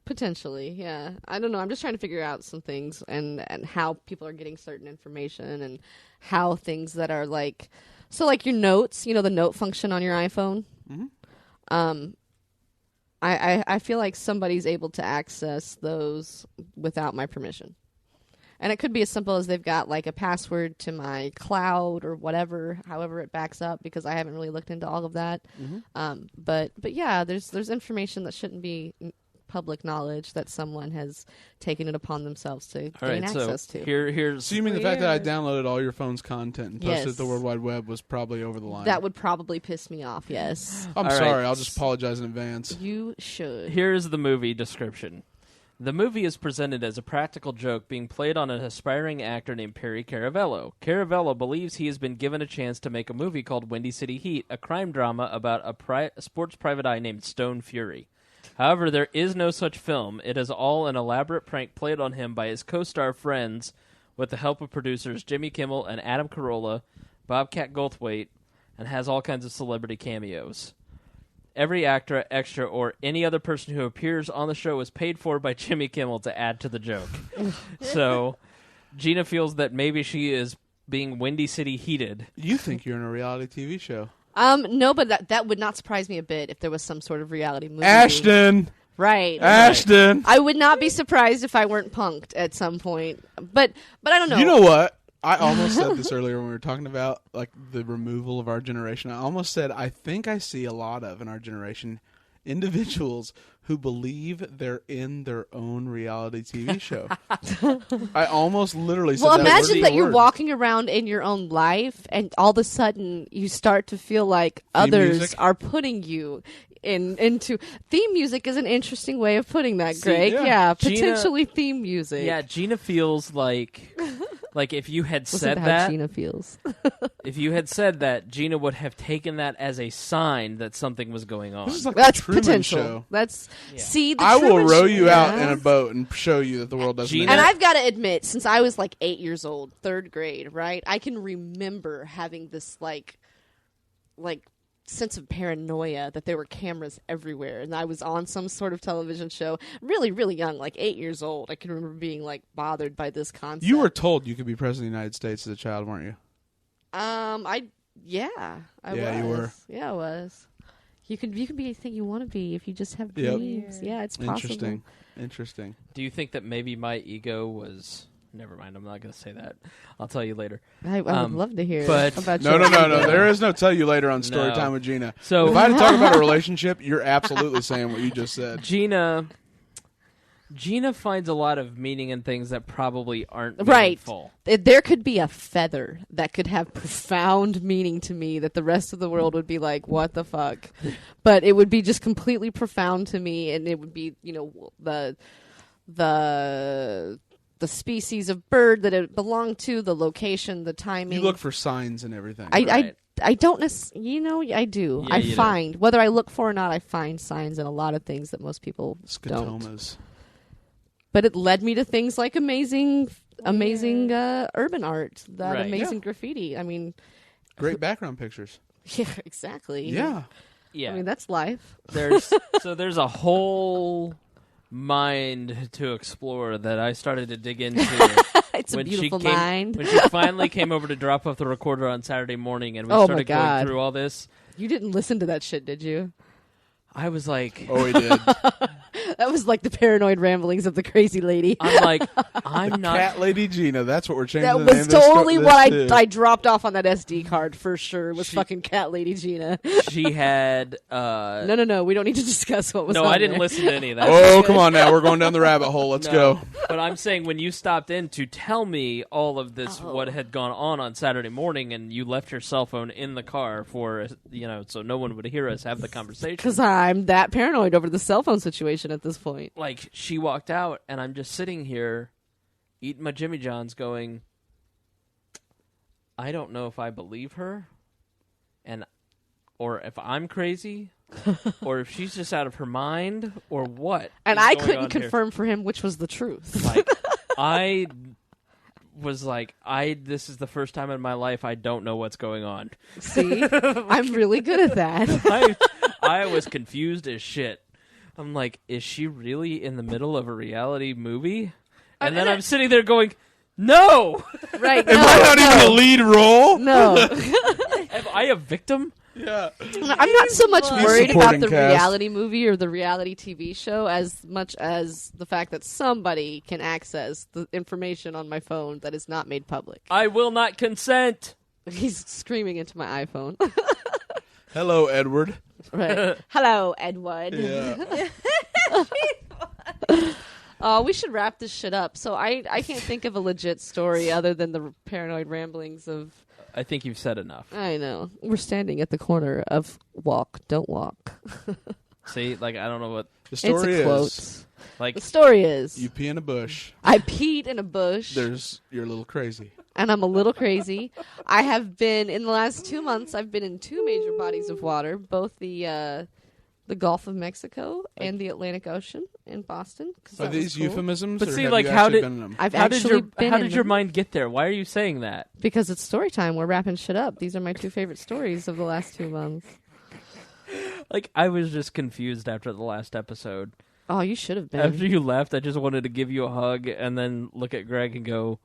Potentially, yeah. I don't know. I'm just trying to figure out some things and how people are getting certain information and how things that are, like... So, like, your notes, the note function on your iPhone. Mm-hmm. I feel like somebody's able to access those without my permission. And it could be as simple as they've got like a password to my cloud or whatever, however it backs up, because I haven't really looked into all of that. Mm-hmm. But yeah, there's information that shouldn't be public knowledge that someone has taken it upon themselves to gain access to. Here's so you mean the fact that I downloaded all your phone's content and posted it to the World Wide Web was probably over the line? That would probably piss me off, yes. I'm sorry. I'll just apologize in advance. You should. Here's the movie description. The movie is presented as a practical joke being played on an aspiring actor named Perry Caravello. Caravello believes he has been given a chance to make a movie called Windy City Heat, a crime drama about a sports private eye named Stone Fury. However, there is no such film. It is all an elaborate prank played on him by his co-star friends with the help of producers Jimmy Kimmel and Adam Carolla, Bobcat Goldthwait, and has all kinds of celebrity cameos. Every actor, extra, or any other person who appears on the show is paid for by Jimmy Kimmel to add to the joke. So, Gena feels that maybe she is being Windy City heated. You think you're in a reality TV show? No, but that would not surprise me a bit if there was some sort of reality movie. Ashton! Right. Ashton! I would not be surprised if I weren't punked at some point. But I don't know. You know what? I almost said this earlier when we were talking about like the removal of our generation. I almost said I think I see a lot of in our generation individuals who believe they're in their own reality TV show. I almost literally said well, that imagine that word. You're walking around in your own life and all of a sudden you start to feel like others music? are putting you into theme music is an interesting way of putting that, Greg. yeah. Potentially theme music. Yeah, Gena feels like if you had said how that, Gena feels. if you had said that, Gena would have taken that as a sign that something was going on. This is like That's the Truman potential. Show. That's see. The I will Truman row Show, you out yeah. in a boat and show you that the world doesn't. Gena- And exist. I've got to admit, since I was like 8 years old, third grade, right? I can remember having this like sense of paranoia that there were cameras everywhere, and I was on some sort of television show. Really, really young, like 8 years old. I can remember being like bothered by this concept. You were told you could be president of the United States as a child, weren't you? I Yeah, was. you were. Yeah, I was. You can be anything you want to be if you just have dreams. Yeah, it's possible. Interesting. Do you think that maybe my ego was... Never mind, I'm not going to say that. I'll tell you later. I would love to hear but- about No. your ego. There is no tell you later on Story No. Time with Gena. So- if I had to talk about a relationship, you're absolutely saying what you just said. Gena finds a lot of meaning in things that probably aren't Right. meaningful. There could be a feather that could have profound meaning to me that the rest of the world would be like, what the fuck? But it would be just completely profound to me, and it would be, the species of bird that it belonged to, the location, the timing. You look for signs and everything. I don't necessarily, I do. Yeah, I you do. find, whether I look for or not, I find signs in a lot of things that most people don't. Scotomas. But it led me to things like amazing urban art, that Right. amazing graffiti. I mean, Great background pictures. yeah, exactly. Yeah. Yeah. I mean, that's life. There's a whole mind to explore that I started to dig into. It's a beautiful mind. When she finally came over to drop off the recorder on Saturday morning, and we started going through all this. You didn't listen to that shit, did you? I was like... Oh, he did. That was like the paranoid ramblings of the crazy lady. I'm like, I'm not... Cat Lady Gena. That's what we're changing That the name was of this totally what to. I dropped off on that SD card for sure. Was fucking Cat Lady Gena. She had... No. We don't need to discuss what was No, on I didn't there. listen to any of that. Oh, come on now. We're going down the rabbit hole. Let's go. But I'm saying when you stopped in to tell me all of this, what had gone on Saturday morning, and you left your cell phone in the car for, so no one would hear us have the conversation. Because I'm that paranoid over the cell phone situation at this point. Like, she walked out, and I'm just sitting here eating my Jimmy John's going, I don't know if I believe her, or if I'm crazy, or if she's just out of her mind, or what. And is I going couldn't on here. confirm for him which was the truth. Like, I was like, this is the first time in my life I don't know what's going on. See? I'm really good at that. I was confused as shit. I'm like, is she really in the middle of a reality movie? And then I'm sitting there going, no! Right. Am I not even a lead role? No. Am I a victim? Yeah. I'm not so much worried about supporting the cast. reality movie or the reality TV show as much as the fact that somebody can access the information on my phone that is not made public. I will not consent. He's screaming into my iPhone. Hello, Edward. Right. Hello, Edward. Yeah. We should wrap this shit up. So I can't think of a legit story other than the paranoid ramblings of... I think you've said enough. I know. We're standing at the corner of walk, don't walk. See, like, I don't know what... The story it's a quote. is... Like, the story is... You pee in a bush. I peed in a bush. You're a little crazy. And I'm a little crazy. I have been, in the last 2 months, I've been in 2 major bodies of water, both the Gulf of Mexico and the Atlantic Ocean in Boston. Are these eufemisms? But or see, have like, you how actually did- been in them? I've how did actually your been how in did your them. mind get there? Why are you saying that? Because it's story time. We're wrapping shit up. These are my 2 favorite stories of the last 2 months. Like, I was just confused after the last episode. Oh, you should have been. After you left, I just wanted to give you a hug and then look at Greg and go,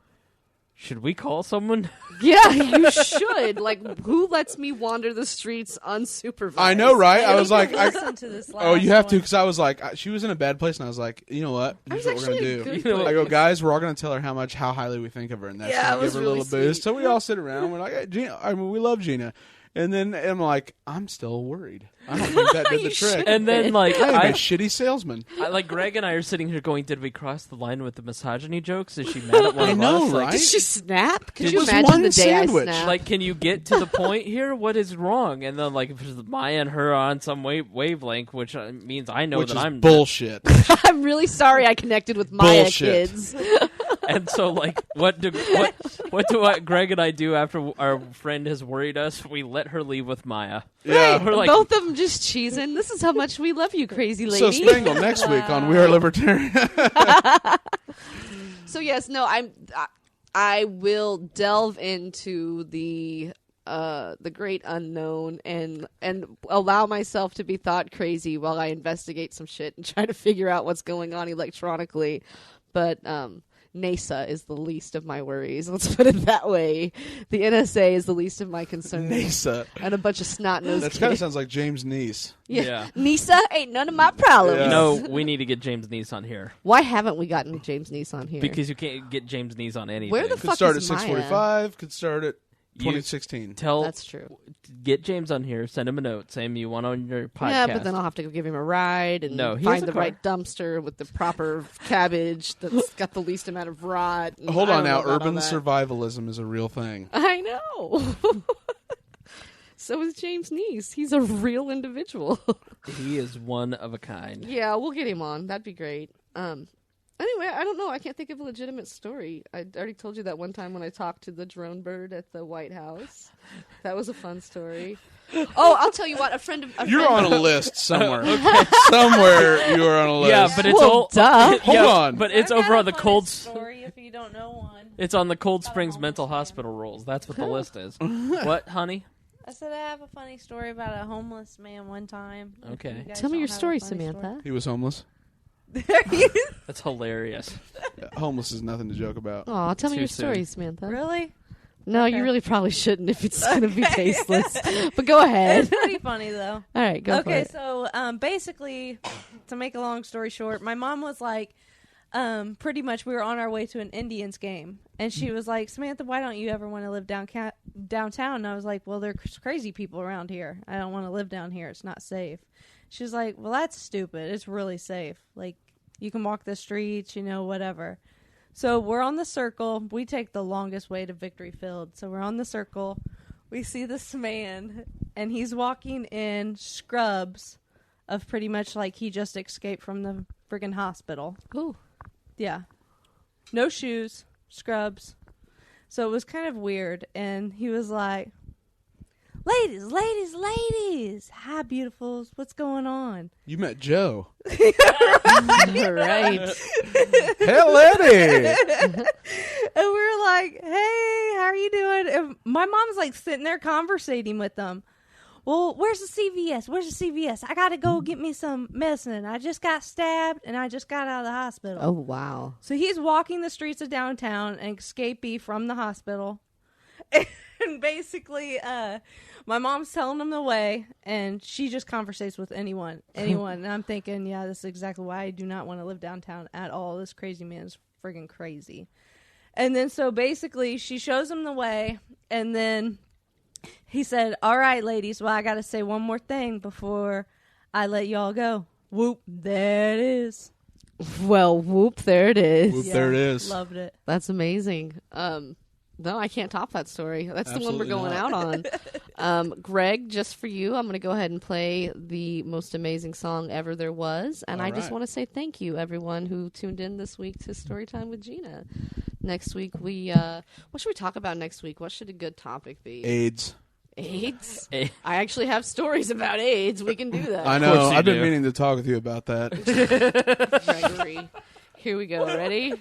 should we call someone? Yeah, you should. Like, who lets me wander the streets unsupervised? I know, right? I You was can like, listen to this oh, you last have to, one. because I was like, she was in a bad place, and I was like, you know what? I Here's was what we're gonna actually in a do. good You know, I go, place. guys, we're all gonna tell her how highly we think of her, and that's Yeah, gonna it was give her a little really boost. sweet. So we all sit around. We're like, hey, Gina, I mean, we love Gina, and then I'm like, I'm still worried. I don't think that did the You trick. should. And then, like, I am a I, shitty salesman. like Greg and I are sitting here going, did we cross the line with the misogyny jokes? Is she mad at one I of know, us? Like, right? Did she snap? Could It you was imagine one the day sandwich. I snapped? Like, can you get to the point here? What is wrong? And then, like, if it's Maya and her on some wavelength, which means I know Which that is I'm bullshit. I'm really sorry I connected with Maya Bullshit. kids. And so, like, what do Greg and I do after our friend has worried us? We let her leave with Maya. Yeah. We're like, Both of them just cheesing. This is how much we love you, crazy lady. So Spangle next week on We Are Libertarian. So yes, no, I will delve into the great unknown and allow myself to be thought crazy while I investigate some shit and try to figure out what's going on electronically. But NASA is the least of my worries. Let's put it that way. The NSA is the least of my concerns. NASA. And a bunch of snot-nosed That kind of kids. sounds like James Neese. Yeah. NISA ain't none of my problems. Yeah. no, we need to get James Neese on here Why haven't we gotten James Neese on here? because you can't get James Neese on anything. Where the Could fuck start at is Maya? 6:45. Could start at You 2016. tell That's true. get James on here, send him a note saying you want on your podcast. Yeah, but then I'll have to go give him a ride and No, he has find a the car. right dumpster with the proper cabbage that's got the least amount of rot. and Hold I on don't know now. about all Urban that. survivalism is a real thing. I know. So is James Neese. He's a real individual. He is one of a kind. Yeah, we'll get him on. That'd be great. Anyway, I don't know. I can't think of a legitimate story. I already told you that one time when I talked to the drone bird at the White House. That was a fun story. Oh, I'll tell you what. You're on a list somewhere. Somewhere you are on a list. Yeah, but it's Well, all duh. Hold on. But it's I've over got on the a cold. story if you don't know one. It's on the Cold Springs Mental Hospital rules. That's what the list is. What, honey? I said I have a funny story about a homeless man one time. Okay. Tell me your story, Samantha. He was homeless. That's hilarious. Homeless is nothing to joke about. Aw, tell me Too your soon. story, Samantha. Really? No, Okay. you really probably shouldn't if it's going to be tasteless. But go ahead. It's pretty funny though. All right, go for Okay, it. so basically, to make a long story short, my mom was like, pretty much we were on our way to an Indians game, and she was like, Samantha, why don't you ever want to live downtown? And I was like, well, there's crazy people around here. I don't want to live down here. It's not safe. She's like, well, that's stupid. It's really safe. Like, you can walk the streets, whatever. So we're on the circle. We take the longest way to Victory Field. So we're on the circle. We see this man, and he's walking in scrubs of pretty much like he just escaped from the friggin' hospital. Ooh. Yeah. No shoes, scrubs. So it was kind of weird. And he was like, ladies. Hi, beautifuls. What's going on? You met Joe. Right. Hey, lady. And we were like, hey, how are you doing? And my mom's like sitting there conversating with them. Well, where's the CVS? I got to go get me some medicine. I just got stabbed and I just got out of the hospital. Oh, wow. So he's walking the streets of downtown, an escapee from the hospital. And basically, my mom's telling him the way, and she just conversates with anyone. And I'm thinking, yeah, this is exactly why I do not want to live downtown at all. This crazy man is friggin' crazy. And then so basically, she shows him the way, and then he said, all right, ladies, well, I got to say one more thing before I let y'all go. Whoop, there it is. Well, whoop, there it is. Whoop, there it is. Loved it. That's amazing. No, I can't top that story. That's Absolutely the one we're going out on. Greg, just for you, I'm going to go ahead and play the most amazing song ever there was. And All I just right. want to say thank you, everyone who tuned in this week to Storytime with Gena. Next week, what should we talk about next week? What should a good topic be? AIDS. AIDS? I actually have stories about AIDS. We can do that. I Of know. course you I've been do. meaning to talk with you about that. Gregory. Here we go. Ready?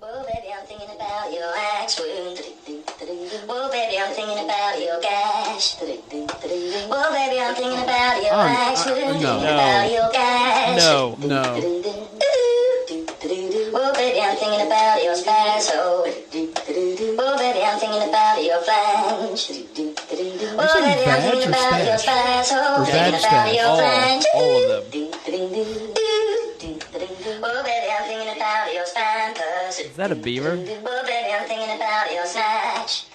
Oh, baby, I'm thinking about your axe wound. Oh, baby, I'm thinking about your gash. Oh, baby, I'm thinking about your axe wound. no. Thinking about your gash. No. No. Oh, baby, I'm thinking about your spasso. Oh, baby, I'm thinking about your flange. Oh, saying baby, I'm badge thinking or about your stash? spasso. Or Thinking badge about stash? your flange. All of them. Oh, baby, I'm thinking about your spampers. Is that a beaver? Oh, baby, I'm thinking about your snatch.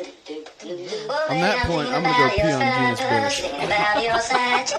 On that point, I'm gonna go pee on Gena's bush. Thinking about your snatch.